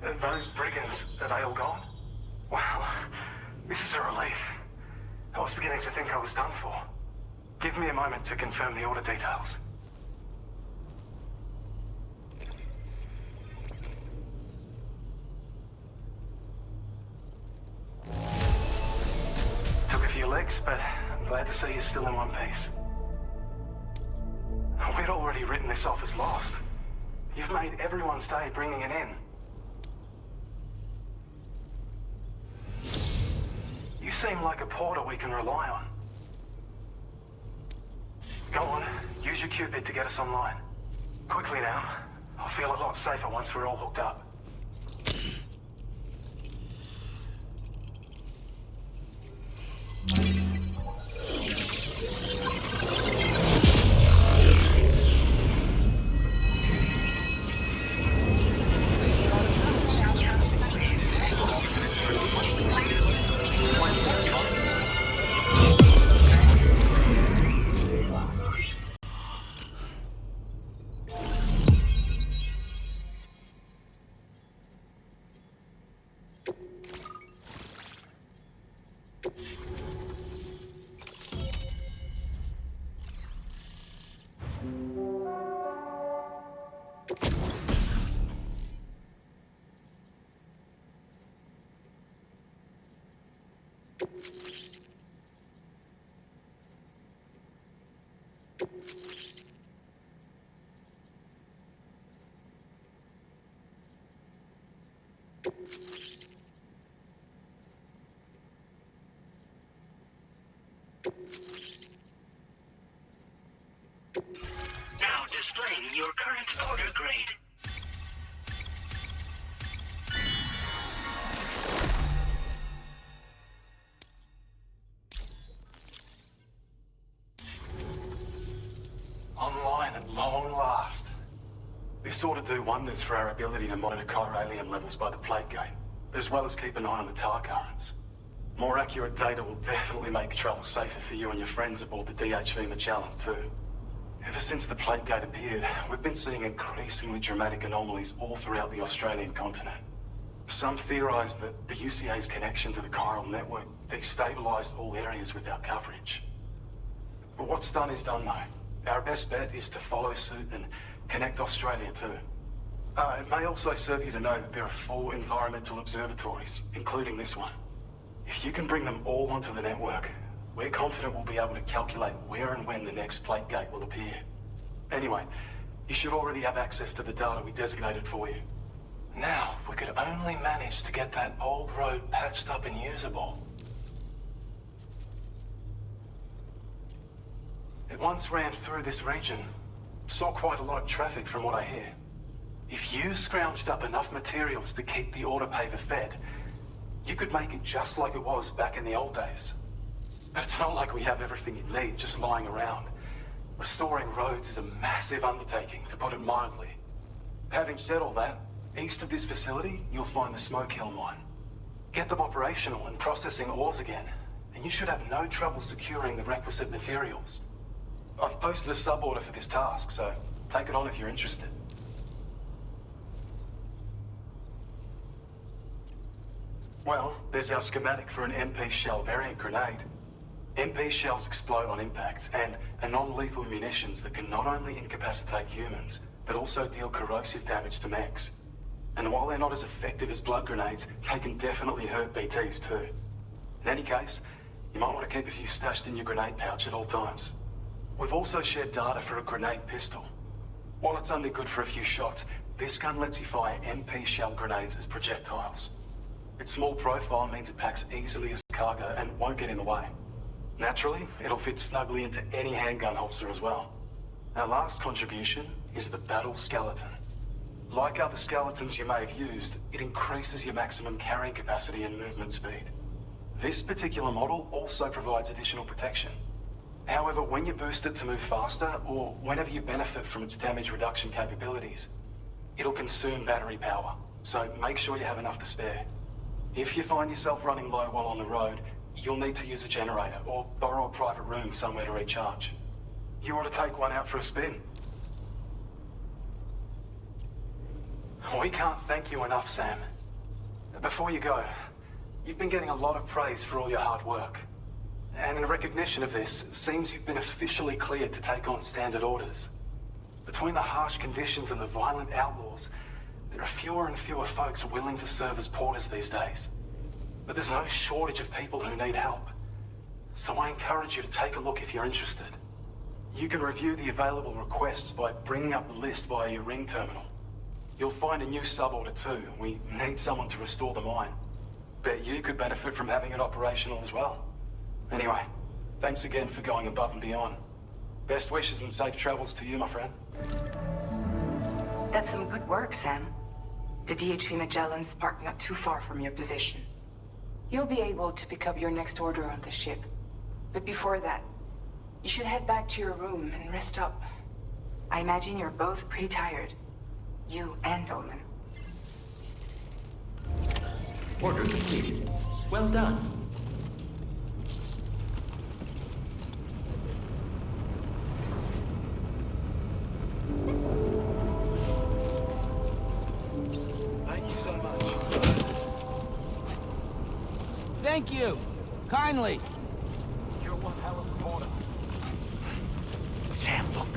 Those brigands, are they all gone? Wow, this is a relief. I was beginning to think I was done for. Give me a moment to confirm the order details. Took a few legs, but I'm glad to see you're still in one piece. We'd already written this off as lost. You've made everyone's day bringing it in. You seem like a porter we can rely on. Go on, use your Cupid to get us online. Quickly now. I'll feel a lot safer once we're all hooked up.
Now displaying your current order grade.
Online at long last. This ought to do wonders for our ability to monitor chiralium levels by the plague gate, as well as keep an eye on the tar currents. More accurate data will definitely make travel safer for you and your friends aboard the DHV Magellan too. Ever since the plague gate appeared, we've been seeing increasingly dramatic anomalies all throughout the Australian continent. Some theorise that the UCA's connection to the chiral network destabilised all areas with our coverage. But what's done is done though. Our best bet is to follow suit and connect Australia too. It may also serve you to know that there are 4 environmental observatories, including this one. If you can bring them all onto the network, we're confident we'll be able to calculate where and when the next plague gate will appear. Anyway, you should already have access to the data we designated for you. Now, if we could only manage to get that old road patched up and usable. It once ran through this region. Saw quite a lot of traffic from what I hear. If you scrounged up enough materials to keep the autopaver fed, you could make it just like it was back in the old days. But it's not like we have everything you need just lying around. Restoring roads is a massive undertaking, to put it mildly. Having said all that, east of this facility, you'll find the Smoke Hill mine. Get them operational and processing ores again, and you should have no trouble securing the requisite materials. I've posted a sub-order for this task, so take it on if you're interested. Well, there's our schematic for an MP shell variant grenade. MP shells explode on impact, and are non-lethal munitions that can not only incapacitate humans, but also deal corrosive damage to mechs. And while they're not as effective as blood grenades, they can definitely hurt BTs too. In any case, you might want to keep a few stashed in your grenade pouch at all times. We've also shared data for a grenade pistol. While it's only good for a few shots, this gun lets you fire MP shell grenades as projectiles. Its small profile means it packs easily as cargo and won't get in the way. Naturally, it'll fit snugly into any handgun holster as well. Our last contribution is the Battle Skeleton. Like other skeletons you may have used, it increases your maximum carrying capacity and movement speed. This particular model also provides additional protection. However, when you boost it to move faster, or whenever you benefit from its damage reduction capabilities, it'll consume battery power, so make sure you have enough to spare. If you find yourself running low while on the road, you'll need to use a generator or borrow a private room somewhere to recharge. You ought to take one out for a spin. We can't thank you enough, Sam. Before you go, you've been getting a lot of praise for all your hard work. And in recognition of this, it seems you've been officially cleared to take on standard orders. Between the harsh conditions and the violent outlaws, there are fewer and fewer folks willing to serve as porters these days. But there's no shortage of people who need help. So I encourage you to take a look if you're interested. You can review the available requests by bringing up the list via your ring terminal. You'll find a new sub-order too. We need someone to restore the mine. Bet you could benefit from having it operational as well. Anyway, thanks again for going above and beyond. Best wishes and safe travels to you, my friend.
That's some good work, Sam. The DHV Magellan's parked not too far from your position. You'll be able to pick up your next order on the ship. But before that, you should head back to your room and rest up. I imagine you're both pretty tired. You and Dolman.
Order completed. Well done.
Thank you so much.
Thank you. Kindly.
You're one hell of a porter.
Sam, look.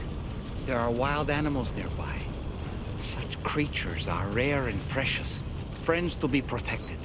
There are wild animals nearby. Such creatures are rare and precious. Friends to be protected.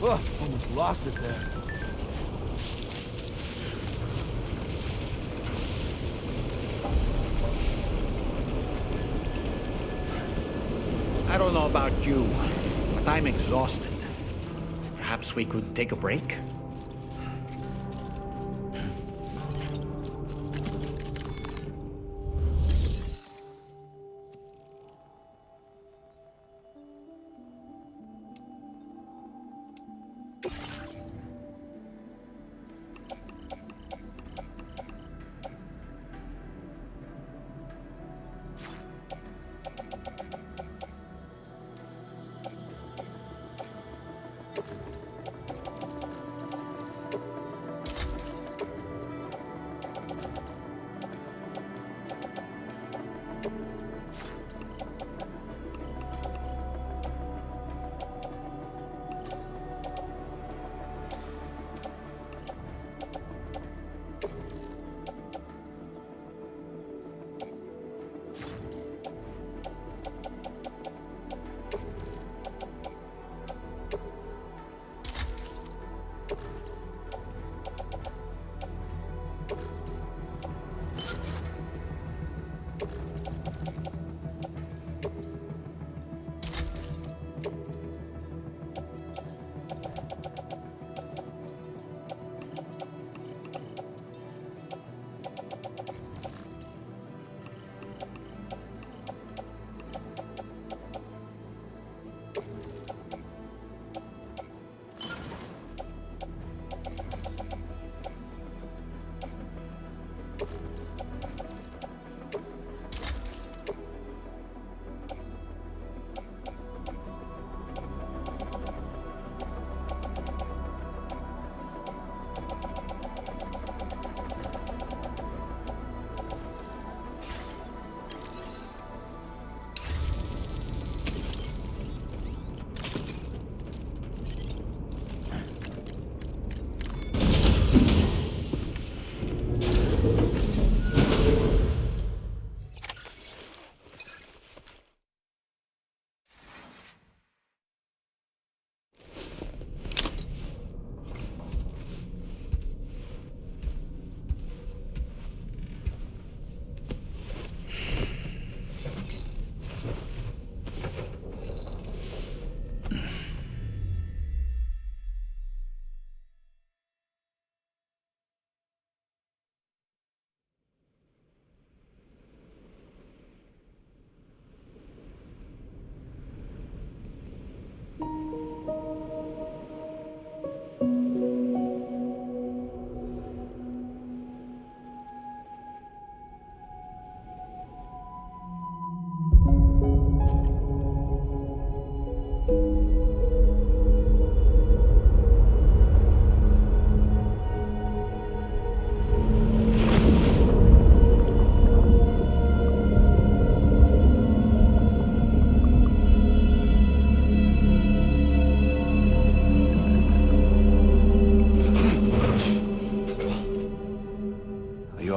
Ugh, almost lost it there.
I don't know about you, but I'm exhausted. Perhaps we could take a break?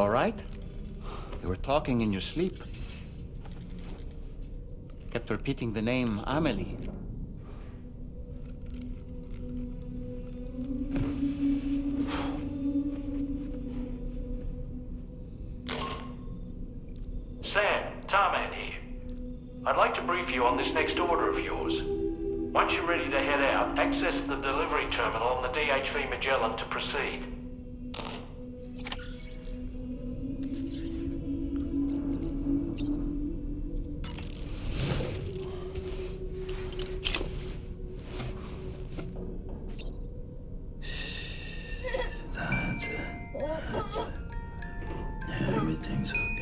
all right? You were talking in your sleep. Kept repeating the name Amelie.
Sam, Tarman here. I'd like to brief you on this next order of yours. Once you're ready to head out, access the delivery terminal on the DHV Magellan to proceed.
That's it. Everything's okay.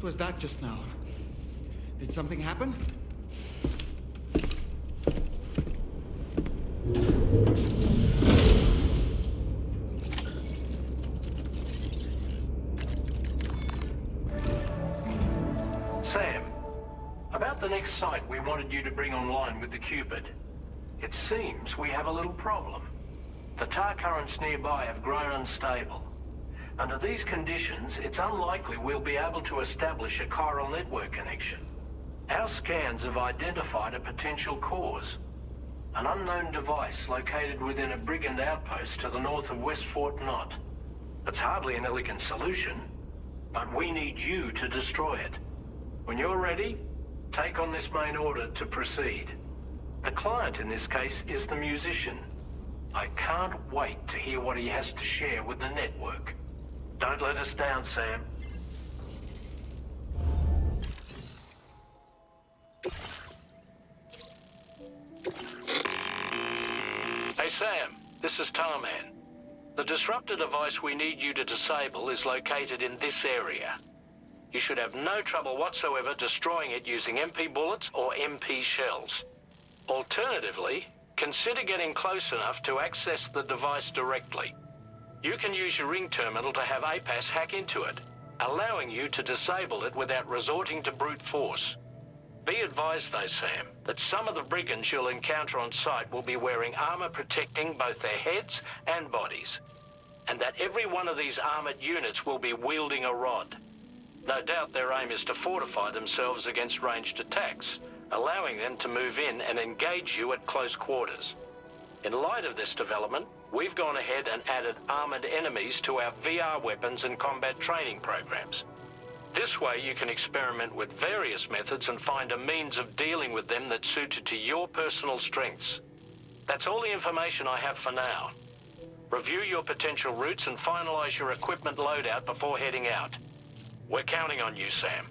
was that just now? Did something happen?
Sam, about the next site we wanted you to bring online with the Cupid. It seems we have a little problem. The tar currents nearby have grown unstable. Under these conditions, it's unlikely we'll be able to establish a chiral network connection. Our scans have identified a potential cause. An unknown device located within a brigand outpost to the north of West Fort Knot. It's hardly an elegant solution, but we need you to destroy it. When you're ready, take on this main order to proceed. The client in this case is the musician. I can't wait to hear what he has to share with the network. Don't let us down, Sam.
Hey Sam, this is Tarman. The disruptor device we need you to disable is located in this area. You should have no trouble whatsoever destroying it using MP bullets or MP shells. Alternatively, consider getting close enough to access the device directly. You can use your ring terminal to have APAS hack into it, allowing you to disable it without resorting to brute force. Be advised though, Sam, that some of the brigands you'll encounter on site will be wearing armor protecting both their heads and bodies, and that every one of these armored units will be wielding a rod. No doubt their aim is to fortify themselves against ranged attacks, allowing them to move in and engage you at close quarters. In light of this development, we've gone ahead and added armored enemies to our VR weapons and combat training programs. This way you can experiment with various methods and find a means of dealing with them that's suited to your personal strengths. That's all the information I have for now. Review your potential routes and finalize your equipment loadout before heading out. We're counting on you, Sam.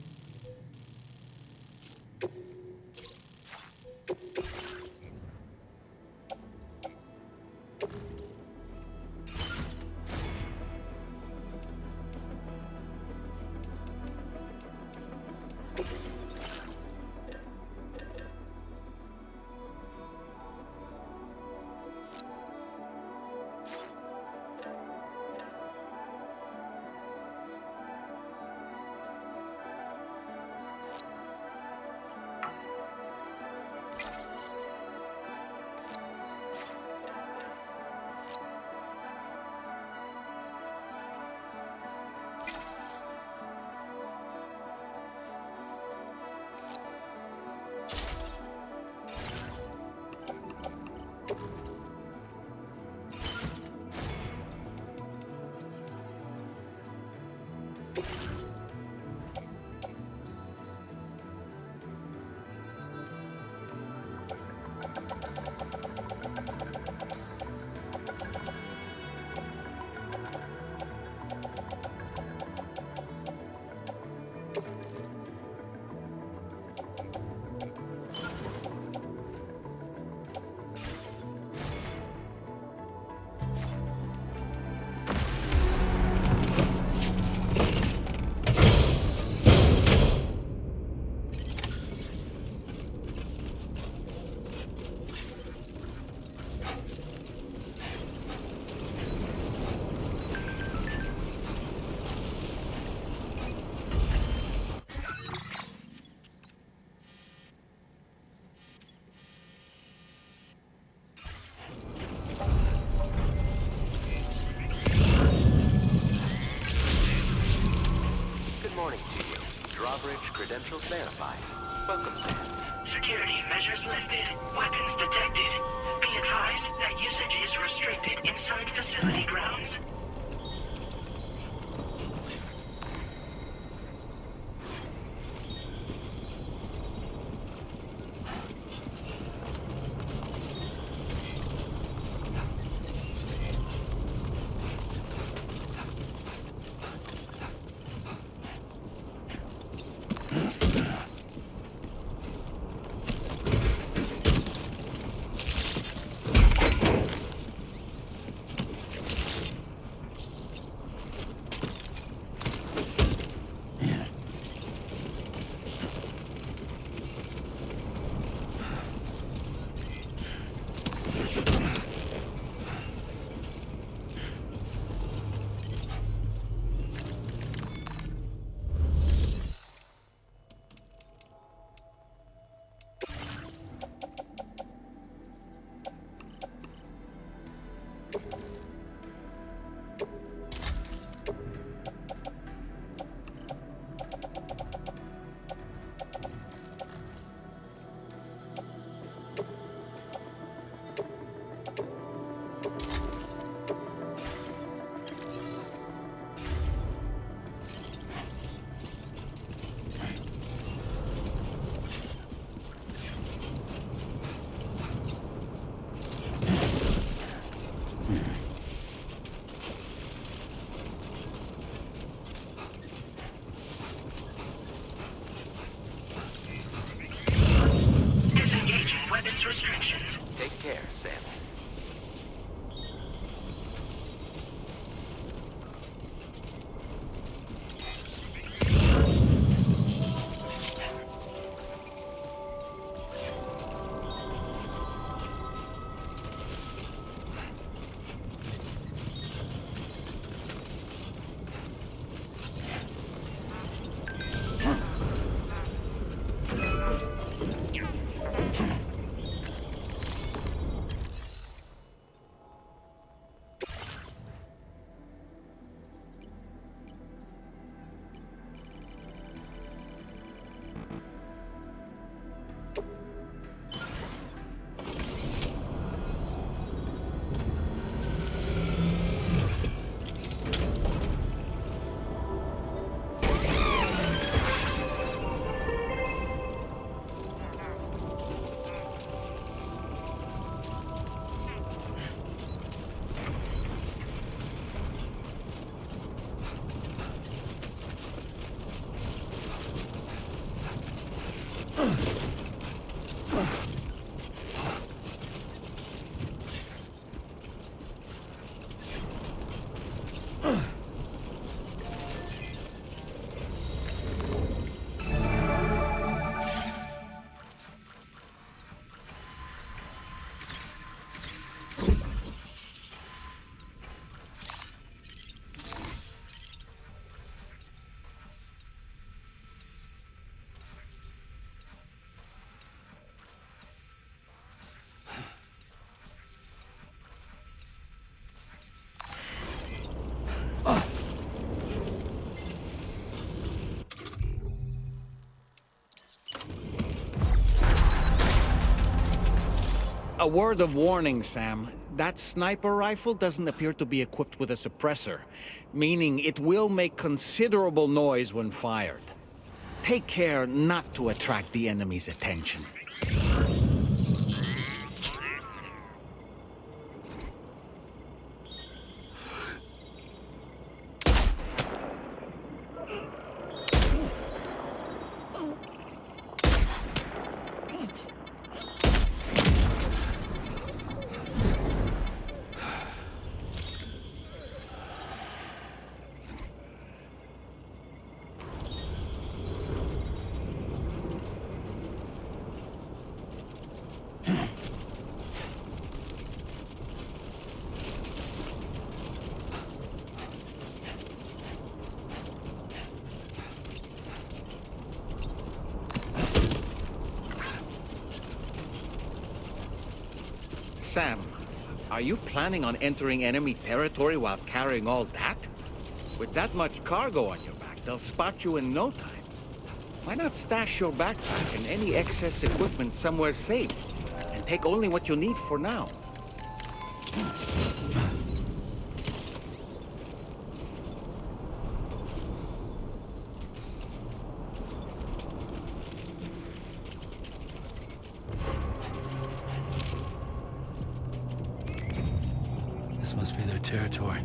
Drawbridge credentials verified. Welcome, Sam.
Security measures lifted. Weapons detected. Be advised that usage is restricted inside facility grounds. Disengaging weapons restrictions.
Take care, Sam.
A word of warning, Sam. That sniper rifle doesn't appear to be equipped with a suppressor, meaning it will make considerable noise when fired. Take care not to attract the enemy's attention. Sam, are you planning on entering enemy territory while carrying all that? With that much cargo on your back, they'll spot you in no time. Why not stash your backpack and any excess equipment somewhere safe, and take only what you need for now?
This must be their territory.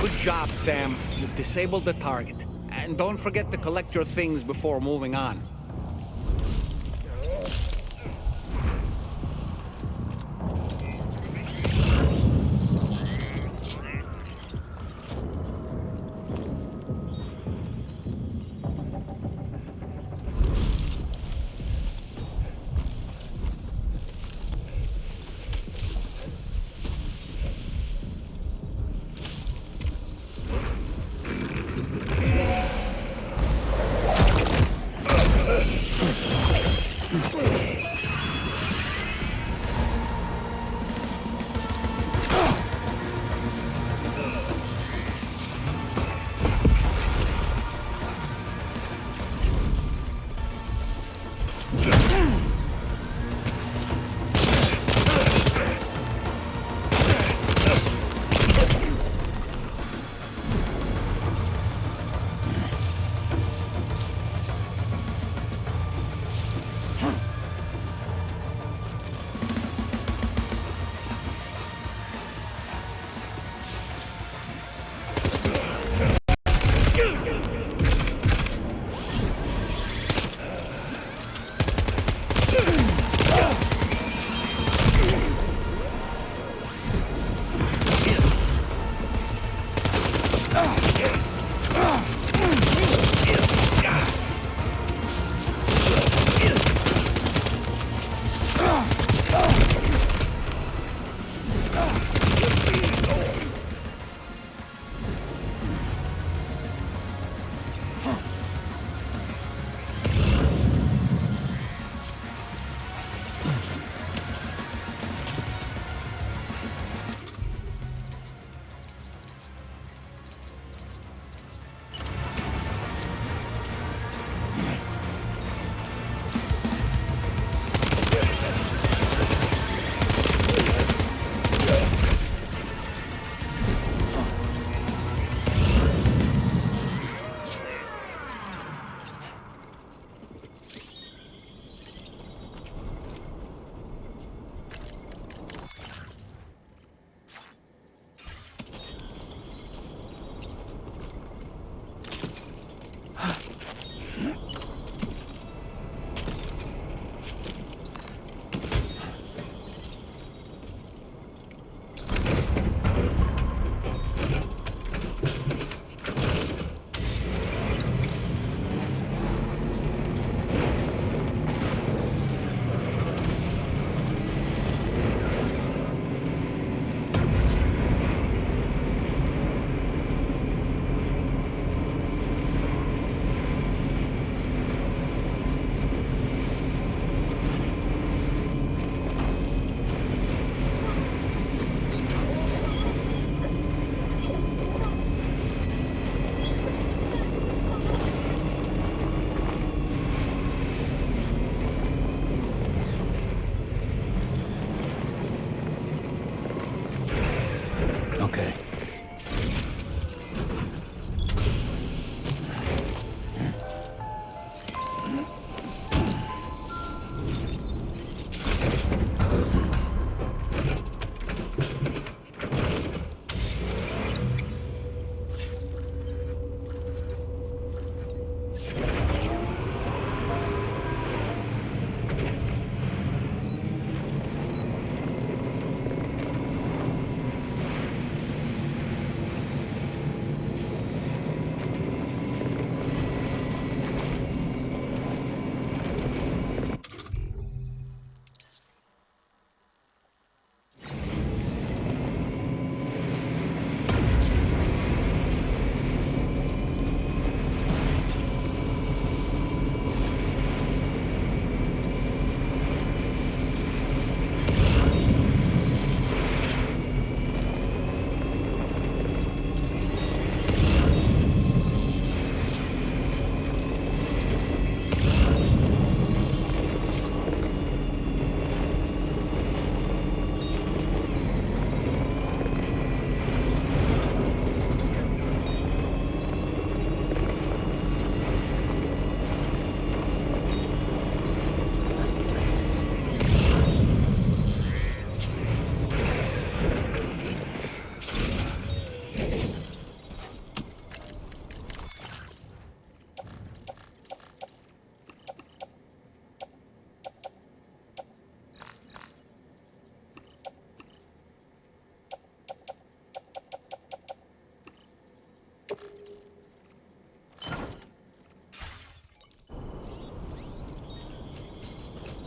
Good job, Sam. You've disabled the target. And don't forget to collect your things before moving on.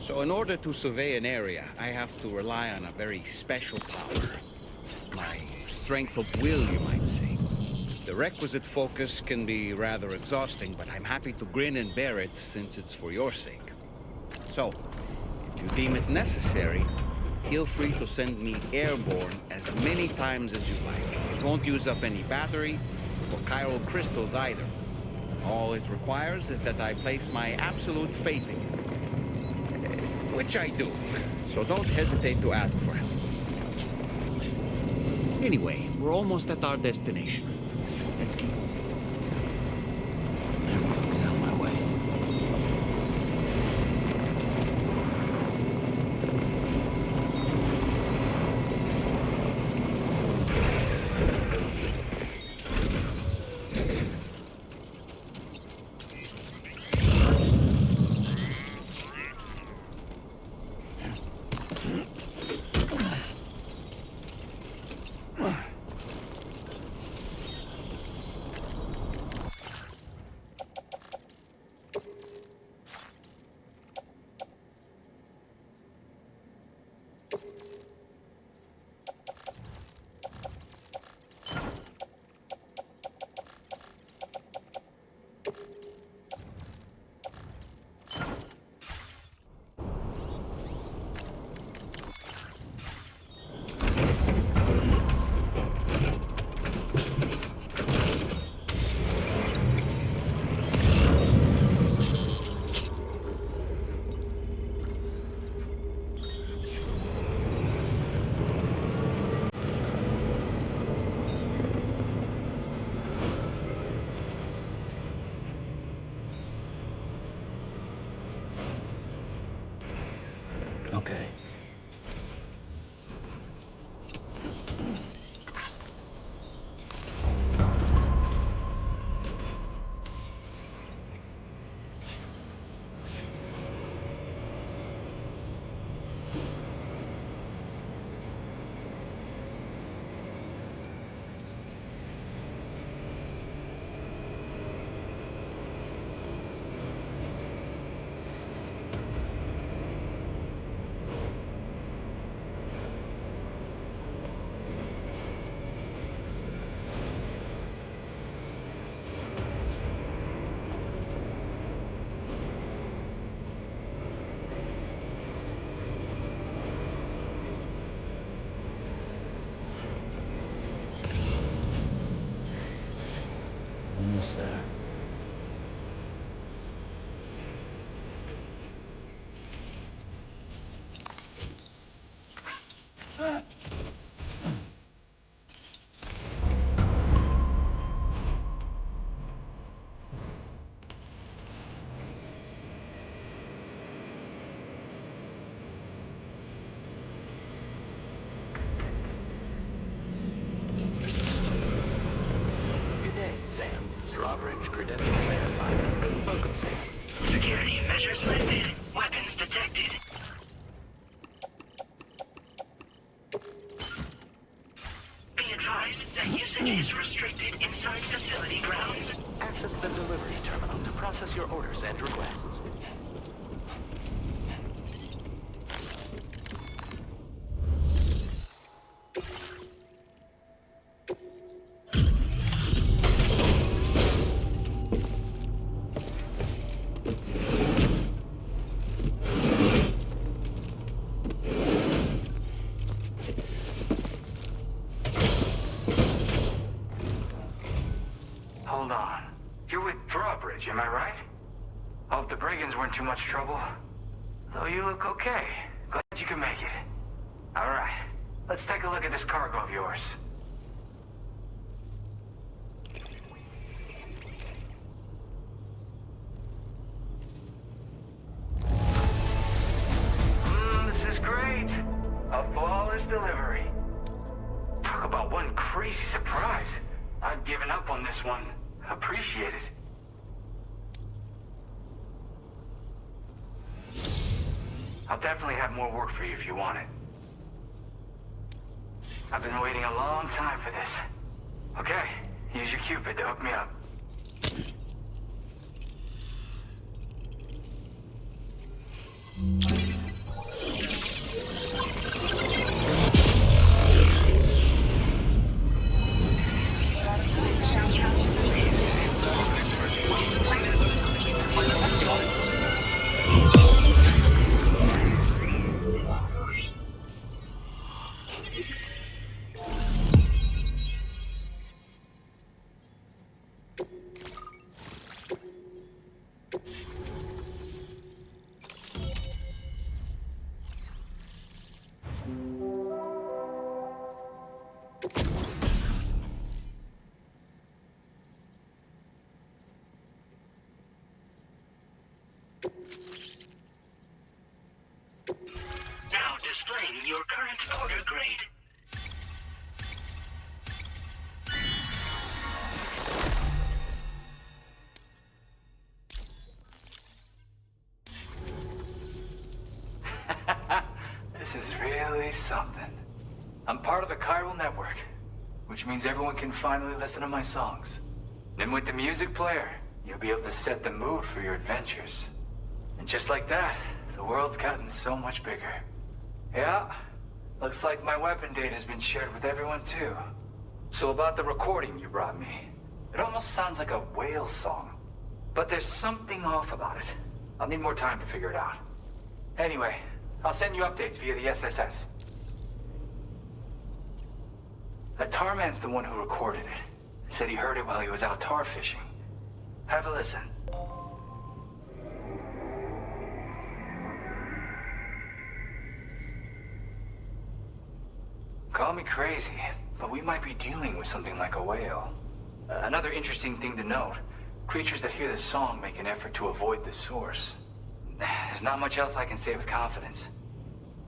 So in order to survey an area, I have to rely on a very special power. My strength of will, you might say. The requisite focus can be rather exhausting, but I'm happy to grin and bear it since it's for your sake. So, if you deem it necessary, feel free to send me airborne as many times as you like. It won't use up any battery or chiral crystals either. All it requires is that I place my absolute faith in you. Which I do, so don't hesitate to ask for help. Anyway, we're almost at our destination. Let's keep moving. Get out of my way.
Okay. Almost there.
Good day, Sam. Drawbridge credentials verified. Welcome, Sam.
Security measures lifted. Weapons detected. Be advised that usage is restricted inside facility grounds.
Access the delivery terminal to process your orders and requests.
Hold on. You're with Drawbridge, am I right? Hope the brigands weren't too much trouble. Though you look okay. Glad you can make it. Alright, let's take a look at this cargo of yours. This is great. A flawless delivery. Talk about one crazy surprise. I've given up on this one. Appreciate it. I'll definitely have more work for you if you want it. I've been waiting a long time for this. Okay, use your Cupid to hook me up.
Now displaying your current order grade.
This is really something. I'm part of the chiral network, which means everyone can finally listen to my songs. Then with the music player, you'll be able to set the mood for your adventures. And just like that, the world's gotten so much bigger. Yeah, looks like my weapon data has been shared with everyone too. So about the recording you brought me, it almost sounds like a whale song. But there's something off about it. I'll need more time to figure it out. Anyway, I'll send you updates via the SSS. That tar man's the one who recorded it. He said he heard it while he was out tar fishing. Have a listen. Call me crazy, but we might be dealing with something like a whale. Another interesting thing to note, creatures that hear the song make an effort to avoid the source. There's not much else I can say with confidence.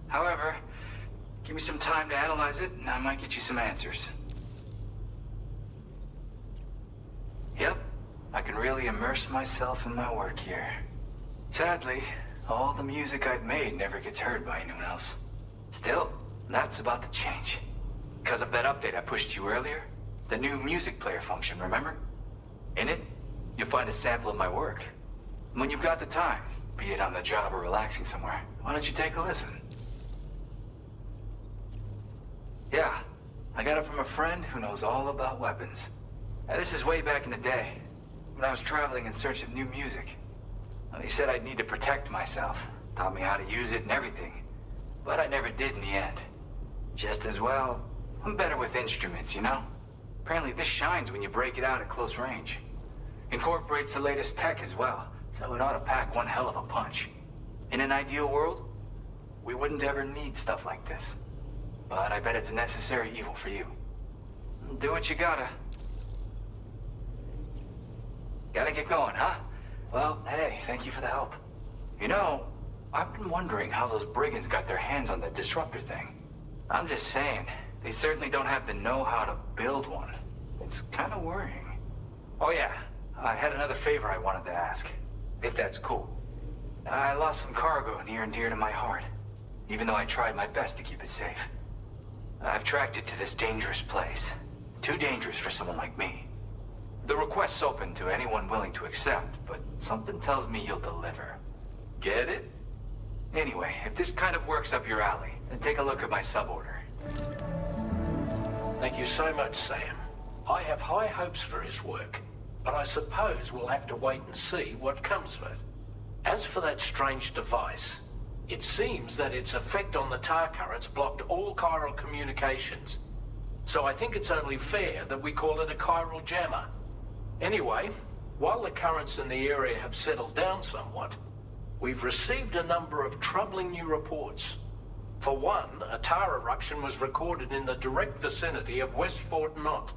However, give me some time to analyze it, and I might get you some answers. Yep, I can really immerse myself in my work here. Sadly, all the music I've made never gets heard by anyone else. Still, that's about to change. Because of that update I pushed you earlier, the new music player function, remember? In it, you'll find a sample of my work. When you've got the time, be it on the job or relaxing somewhere, why don't you take a listen? Yeah, I got it from a friend who knows all about weapons. Now, this is way back in the day, when I was traveling in search of new music. Well, he said I'd need to protect myself, taught me how to use it and everything. But I never did in the end. Just as well, I'm better with instruments, you know? Apparently this shines when you break it out at close range. Incorporates the latest tech as well, so it ought to pack one hell of a punch. In an ideal world, we wouldn't ever need stuff like this. But I bet it's a necessary evil for you. Do what you gotta. Gotta get going, huh? Well, hey, thank you for the help. You know, I've been wondering how those brigands got their hands on the disruptor thing. I'm just saying, they certainly don't have the know-how to build one. It's kind of worrying. Oh yeah, I had another favor I wanted to ask, if that's cool. I lost some cargo near and dear to my heart, even though I tried my best to keep it safe. I've tracked it to this dangerous place. Too dangerous for someone like me. The request's open to anyone willing to accept, but something tells me you'll deliver. Get it? Anyway, if this kind of works up your alley, then take a look at my suborder.
Thank you so much, Sam. I have high hopes for his work, but I suppose we'll have to wait and see what comes of it. As for that strange device, it seems that its effect on the tar currents blocked all chiral communications. So I think it's only fair that we call it a chiral jammer. Anyway, while the currents in the area have settled down somewhat, we've received a number of troubling new reports. For one, a tar eruption was recorded in the direct vicinity of West Fort Knot.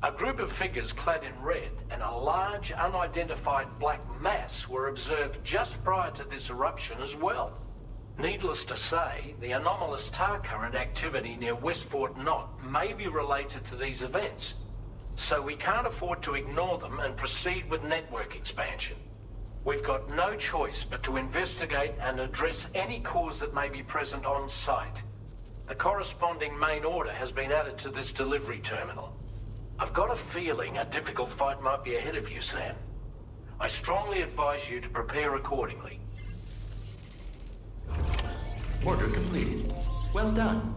A group of figures clad in red and a large unidentified black mass were observed just prior to this eruption as well. Needless to say, the anomalous tar current activity near West Fort Knot may be related to these events, so we can't afford to ignore them and proceed with network expansion. We've got no choice but to investigate and address any cause that may be present on site. The corresponding main order has been added to this delivery terminal. I've got a feeling a difficult fight might be ahead of you, Sam. I strongly advise you to prepare accordingly.
Order completed. Well done.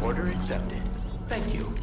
Order accepted. Thank you.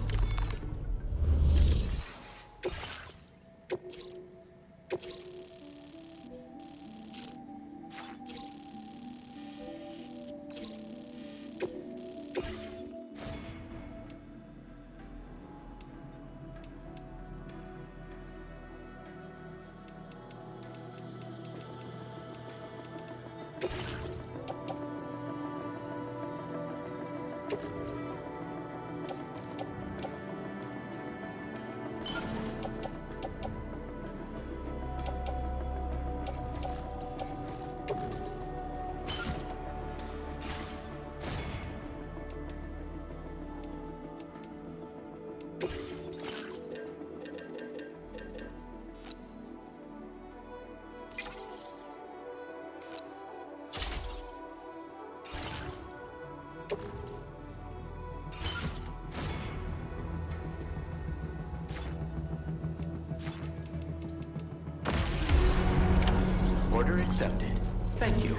Order accepted. Thank you.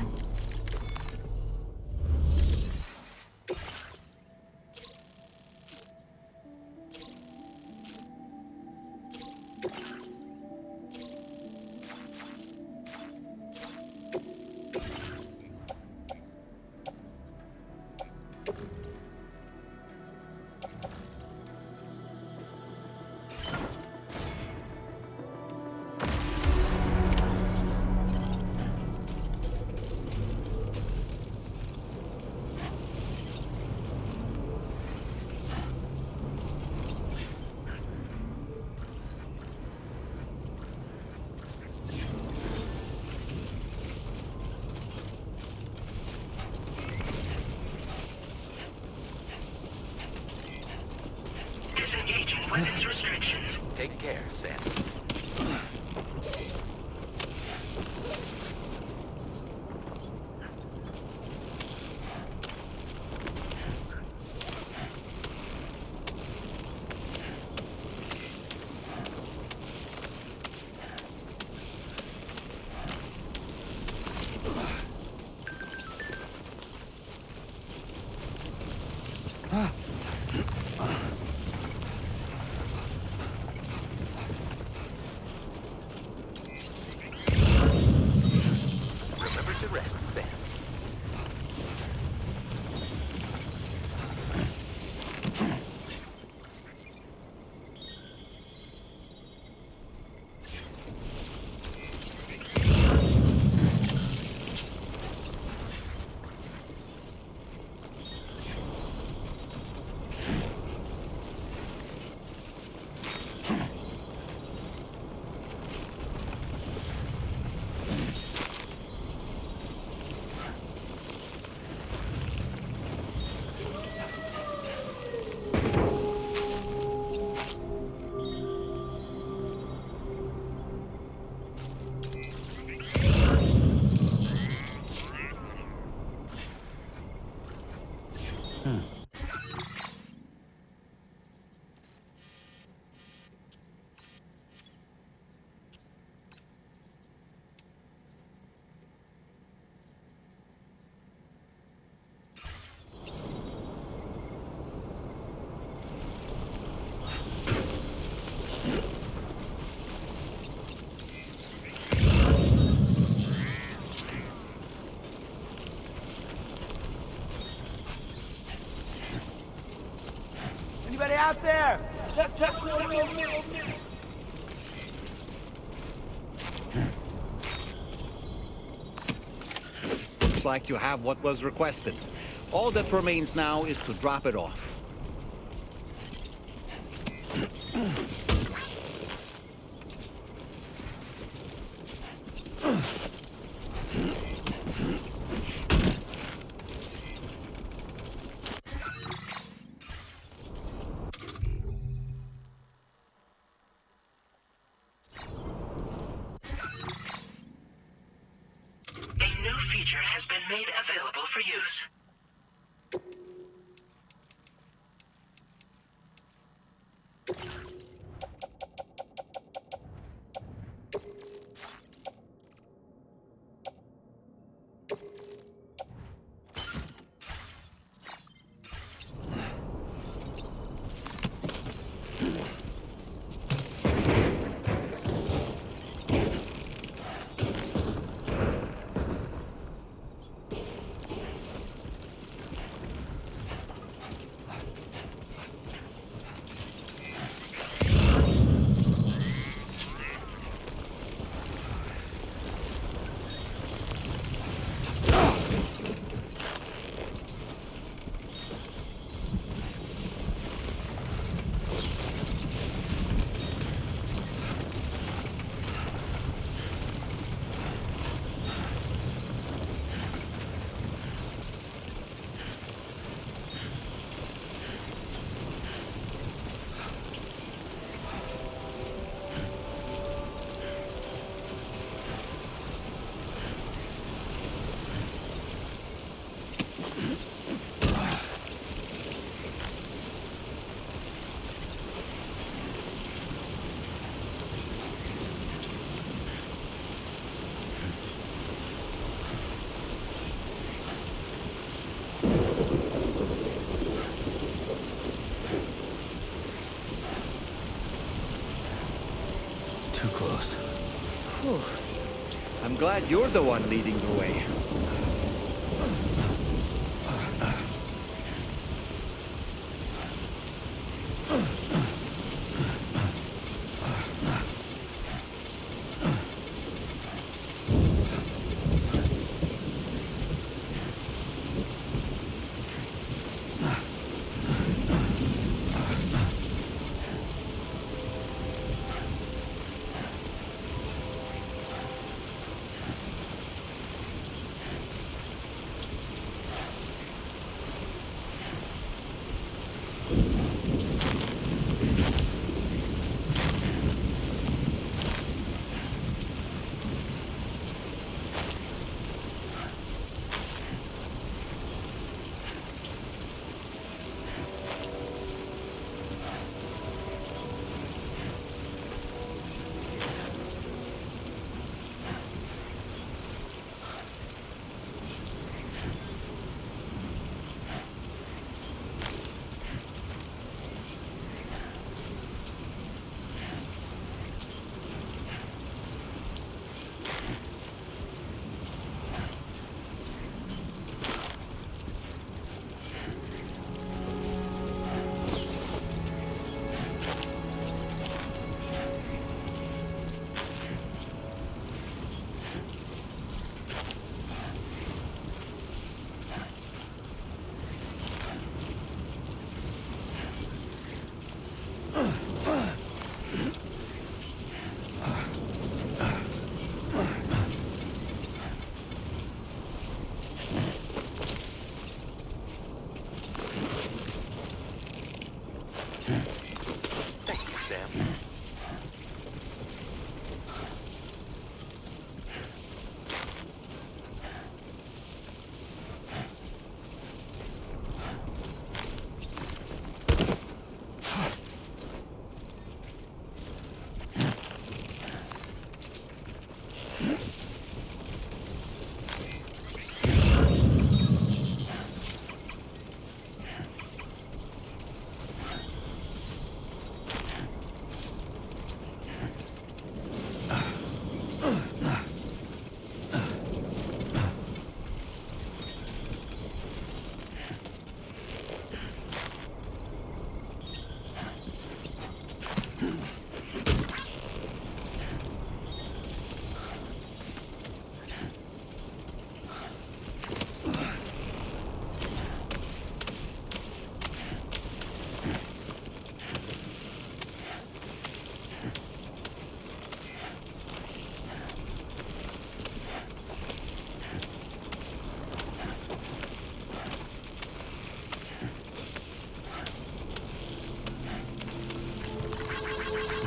Disengaging weapons restrictions.
Take care, Sam. Remember to rest, Sam.
Anybody out there?
Looks like you have what was requested. All that remains now is to drop it off.
A new feature has been made available for use.
Too close.
Whew. I'm glad you're the one leading the way.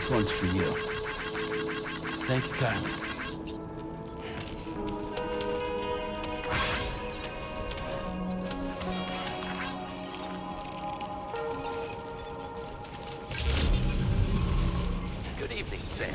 This one's for you. Thank you kindly.
Good evening, Sam.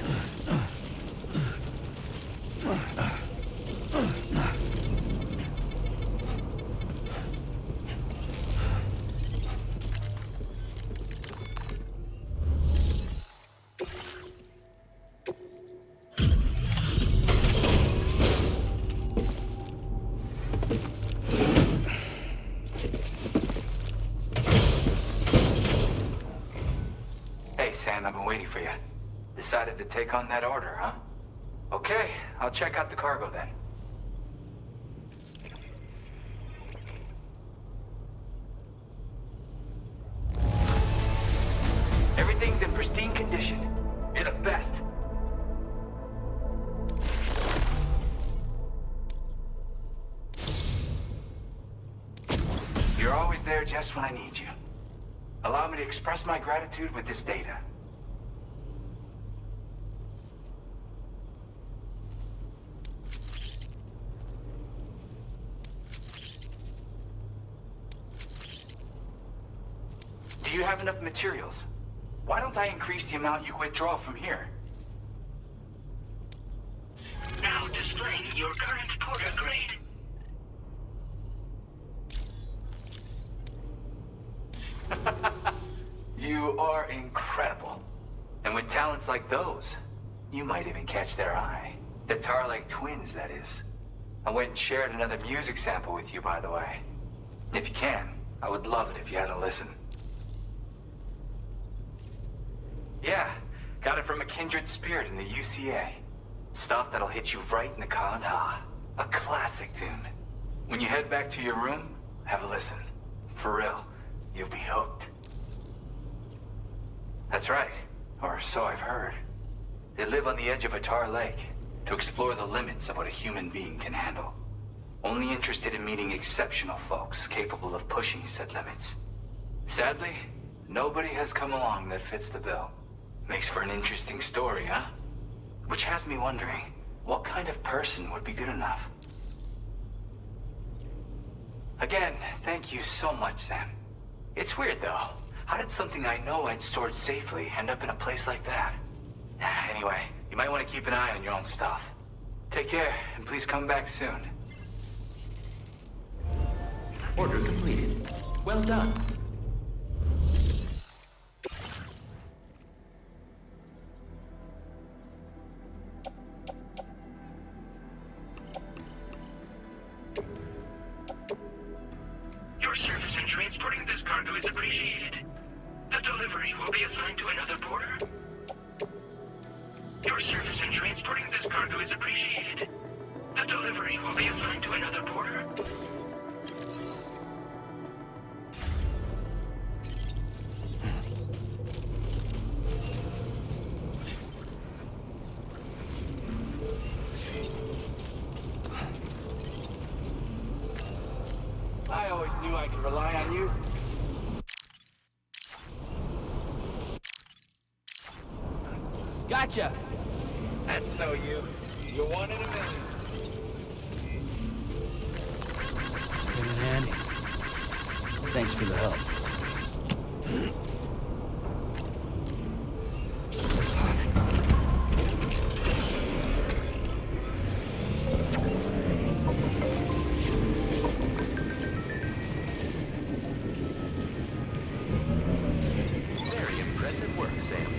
Hey, Sam, I've been waiting for you. Decided to take on that order, huh? Okay, I'll check out the cargo then. Everything's in pristine condition. You're the best. You're always there just when I need you. Allow me to express my gratitude with this data. Do you have enough materials? Why don't I increase the amount you withdraw from here?
Now displaying your current porter grade.
You are incredible. And with talents like those, you might even catch their eye. The Tarlake twins, that is. I went and shared another music sample with you, by the way. If you can, I would love it if you had a listen. Yeah, got it from a kindred spirit in the UCA. Stuff that'll hit you right in the Kandha. A classic tune. When you head back to your room, have a listen. For real, you'll be hooked. That's right, or so I've heard. They live on the edge of a tar lake to explore the limits of what a human being can handle. Only interested in meeting exceptional folks capable of pushing said limits. Sadly, nobody has come along that fits the bill. Makes for an interesting story, huh? Which has me wondering, what kind of person would be good enough? Again, thank you so much, Sam. It's weird, though. How did something I know I'd stored safely end up in a place like that? Anyway, you might want to keep an eye on your own stuff. Take care, and please come back soon.
Order completed. Well done.
Your service in transporting this cargo is appreciated. The delivery will be assigned to another porter. Your service in transporting this cargo is appreciated. The delivery will be assigned to another porter.
I always knew I could rely on you. Gotcha!
That's so you. You're one in a million.
Been in handy. Thanks for the help.
Very impressive work, Sam.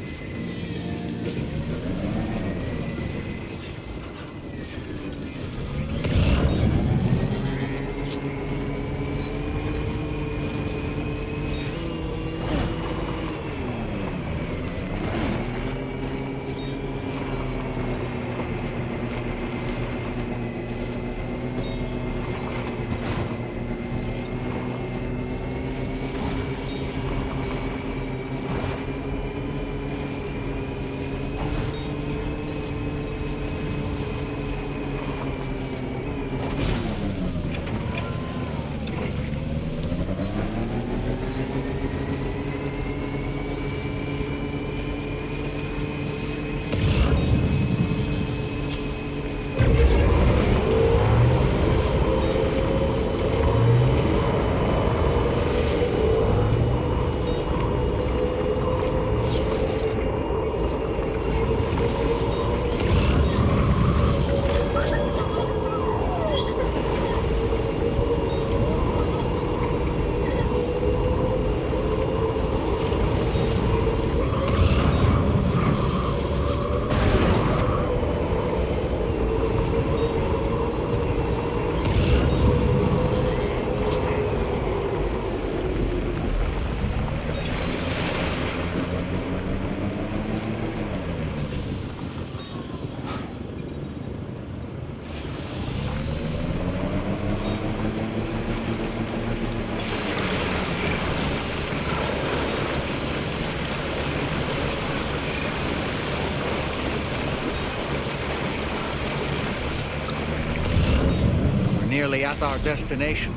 nearly at our destination.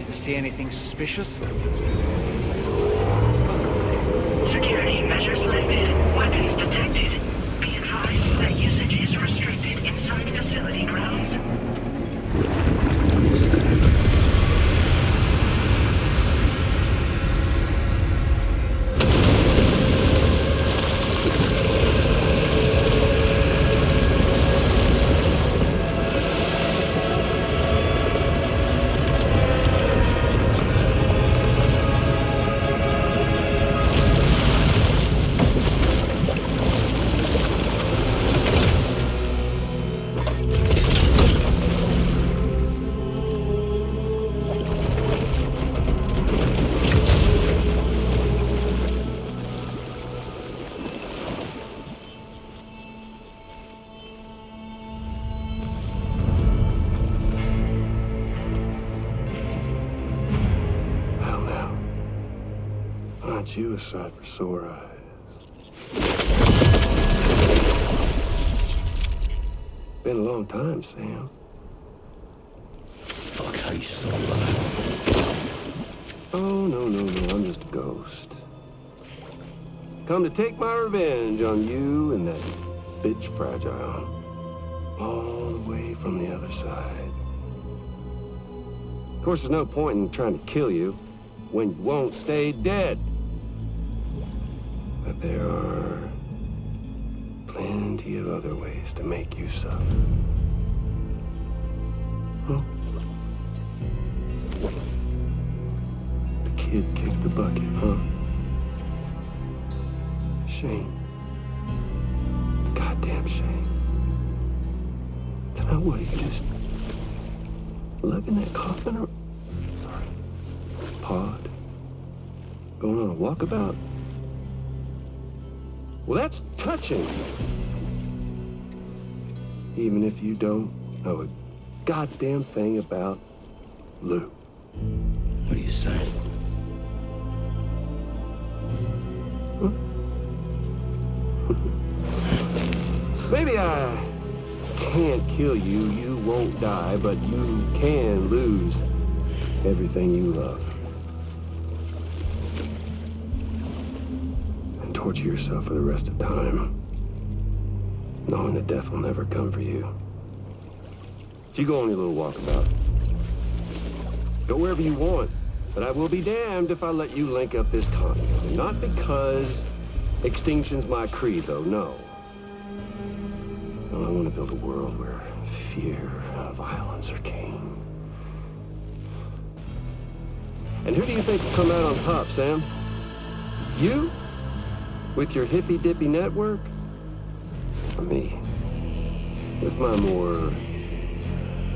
You see anything suspicious?
Security measures lifted. Weapons detected. Be advised that usage is restricted inside facility grounds.
You a sight for sore eyes. Been a long time, Sam.
Fuck, how you still alive?
Oh, no, I'm just a ghost. Come to take my revenge on you and that bitch Fragile. All the way from the other side. Of course, there's no point in trying to kill you when you won't stay dead. But there are plenty of other ways to make you suffer. Huh? The kid kicked the bucket, huh? Shame. Goddamn shame. Then what, you just lug in that coffin or pod? Going on a walkabout? Well, that's touching. Even if you don't know a goddamn thing about Lou.
What are you saying?
Huh? Maybe I can't kill you, you won't die, but you can lose everything you love. Torture yourself for the rest of time, knowing that death will never come for you. So you go on your little walkabout. Go wherever you want, but I will be damned if I let you link up this continent. Not because extinction's my creed, though, no. No, I want to build a world where fear and violence are king. And who do you think will come out on top, Sam? You? With your hippy-dippy network? Or me? With my more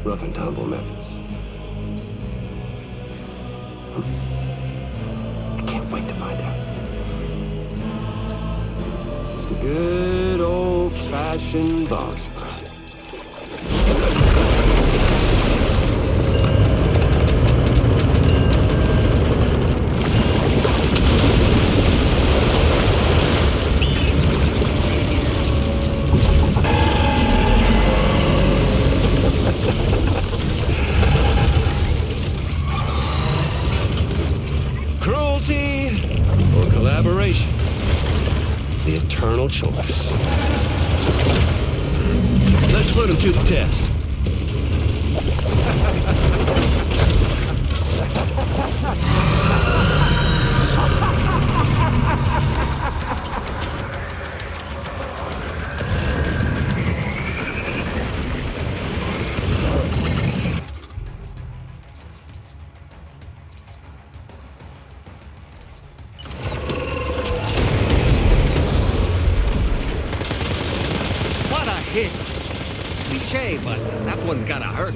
rough and tumble methods? I can't wait to find out. Just a good old-fashioned boss fight. Collaboration. The eternal choice. Let's put him to the test.
Hit. Cliche, but that one's gotta hurt.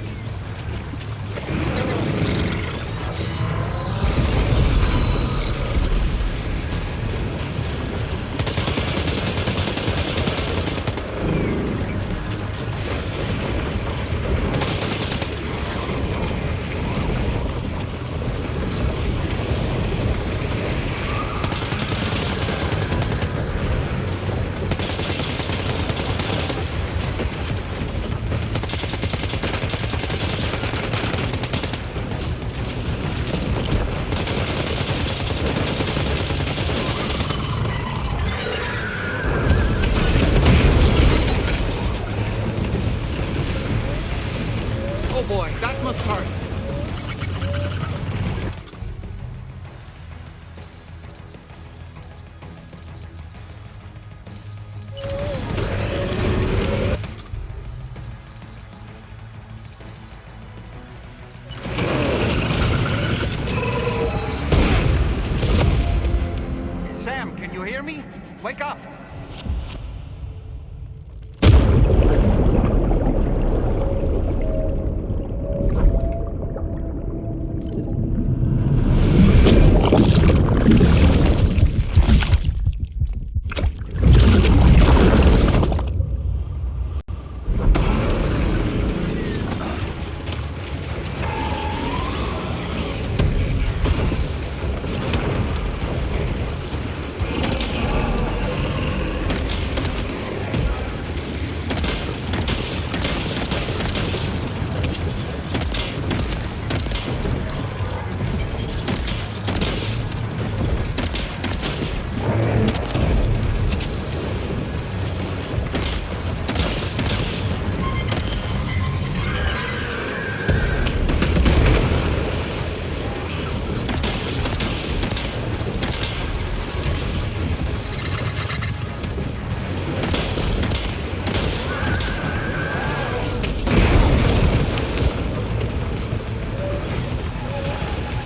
you hear me? Wake up!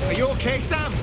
Are you okay, Sam?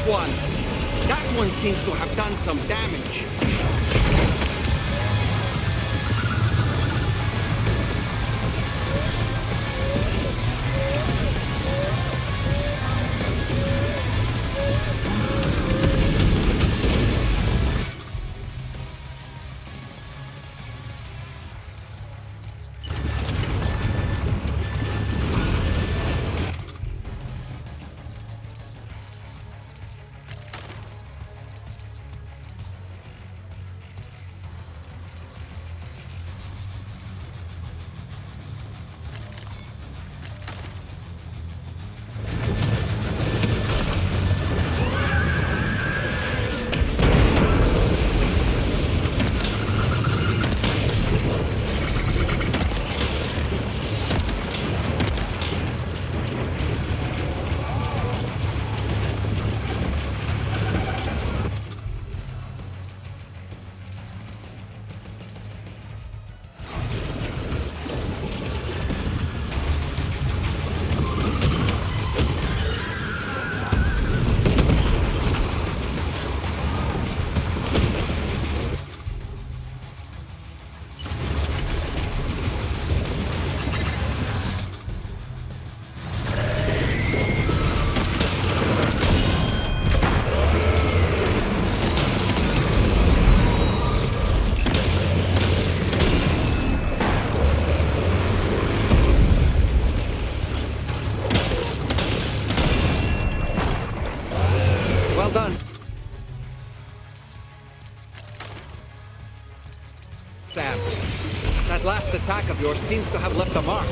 one. That one seems to have done some damage. Well done. Sam, that last attack of yours seems to have left a mark.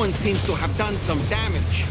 one seems to have done some damage.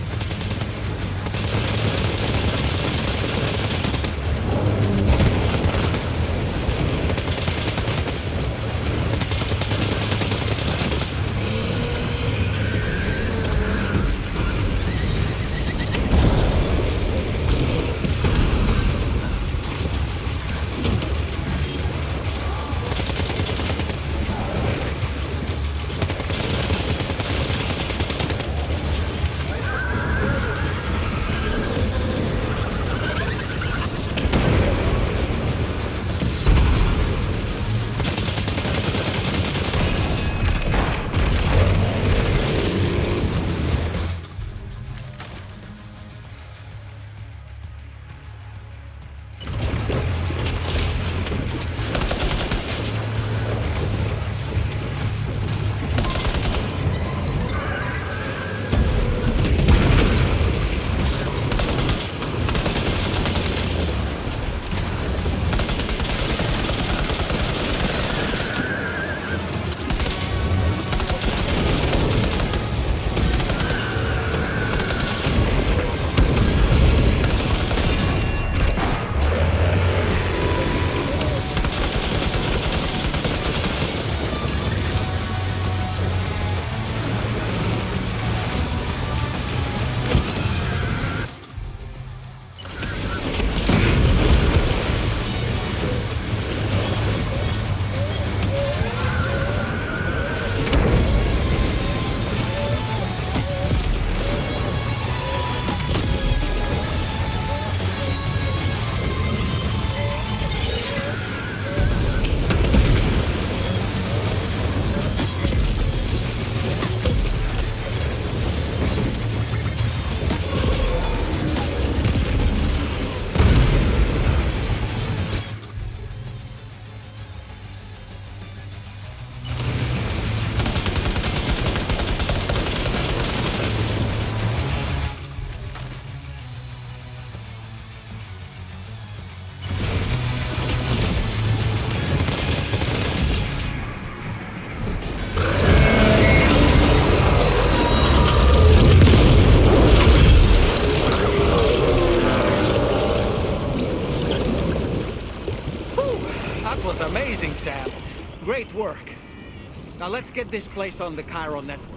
let's get this place on the Cairo network.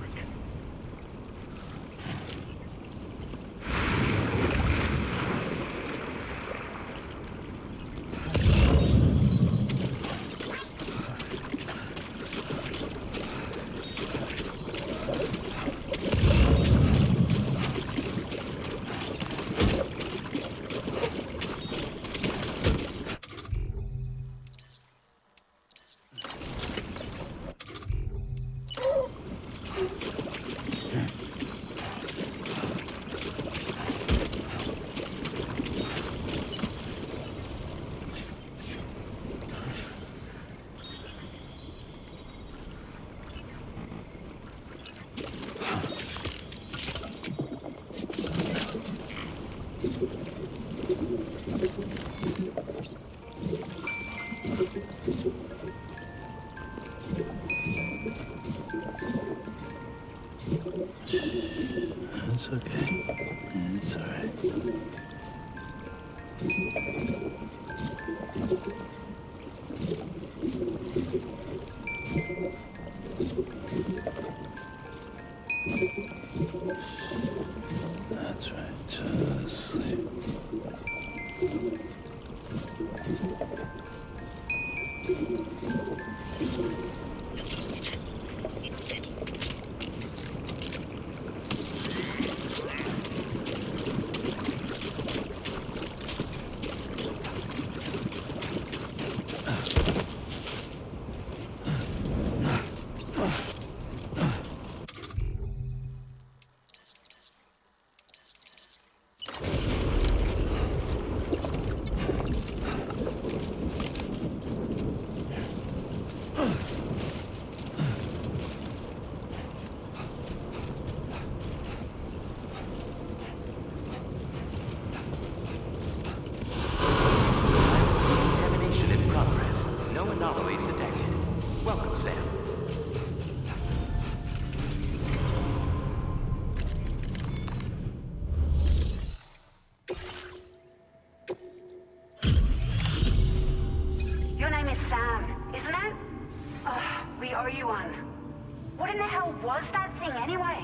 It's okay. It's alright. That's right. Just sleep.
Contamination in progress. No anomalies detected. Welcome, Sam.
Your name is Sam, isn't it? We owe you one. What in the hell was that thing anyway?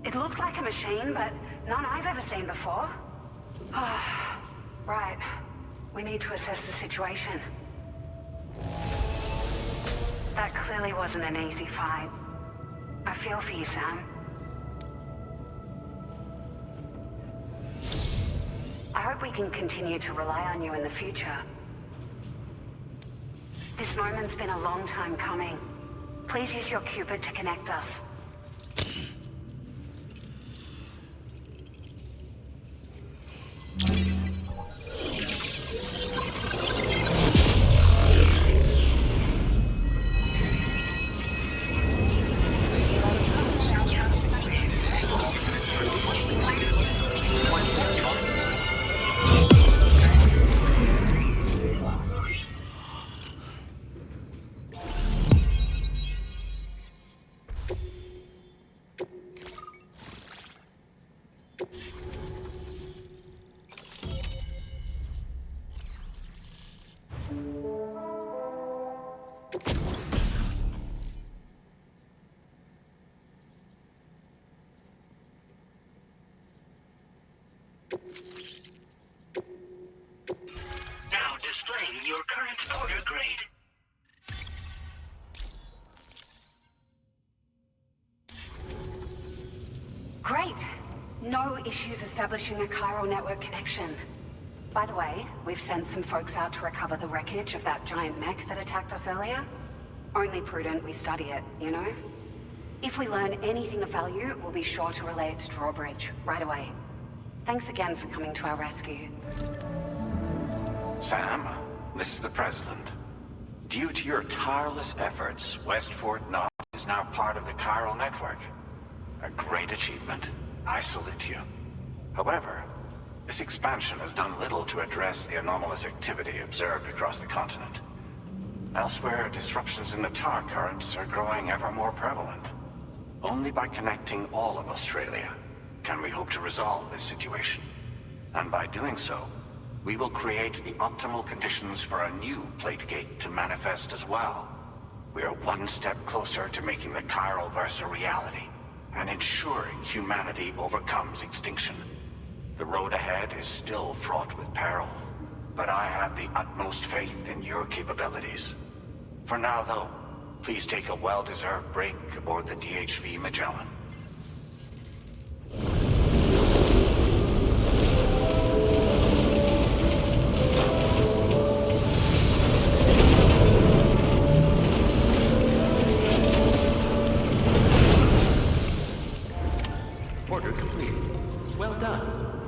It looked like a machine, but none I've ever seen before. Right. We need to assess the situation. That clearly wasn't an easy fight. I feel for you, Sam. I hope we can continue to rely on you in the future. This moment's been a long time coming. Please use your Cupid to connect us.
Now displaying your current order grade.
Great. No issues establishing a chiral network connection. By the way, we've sent some folks out to recover the wreckage of that giant mech that attacked us earlier. Only prudent we study it, you know? If we learn anything of value, we'll be sure to relay it to Drawbridge right away. Thanks again for coming to our rescue.
Sam, this is the President. Due to your tireless efforts, West Fort Knox is now part of the chiral network. A great achievement. I salute you. However, this expansion has done little to address the anomalous activity observed across the continent. Elsewhere, disruptions in the tar currents are growing ever more prevalent. Only by connecting all of Australia can we hope to resolve this situation. And by doing so, we will create the optimal conditions for a new Plategate to manifest as well. we're one step closer to making the Chiral-verse a reality and ensuring humanity overcomes extinction. The road ahead is still fraught with peril, but I have the utmost faith in your capabilities. For now, though, please take a well-deserved break aboard the DHV Magellan.
Order completed. Well done.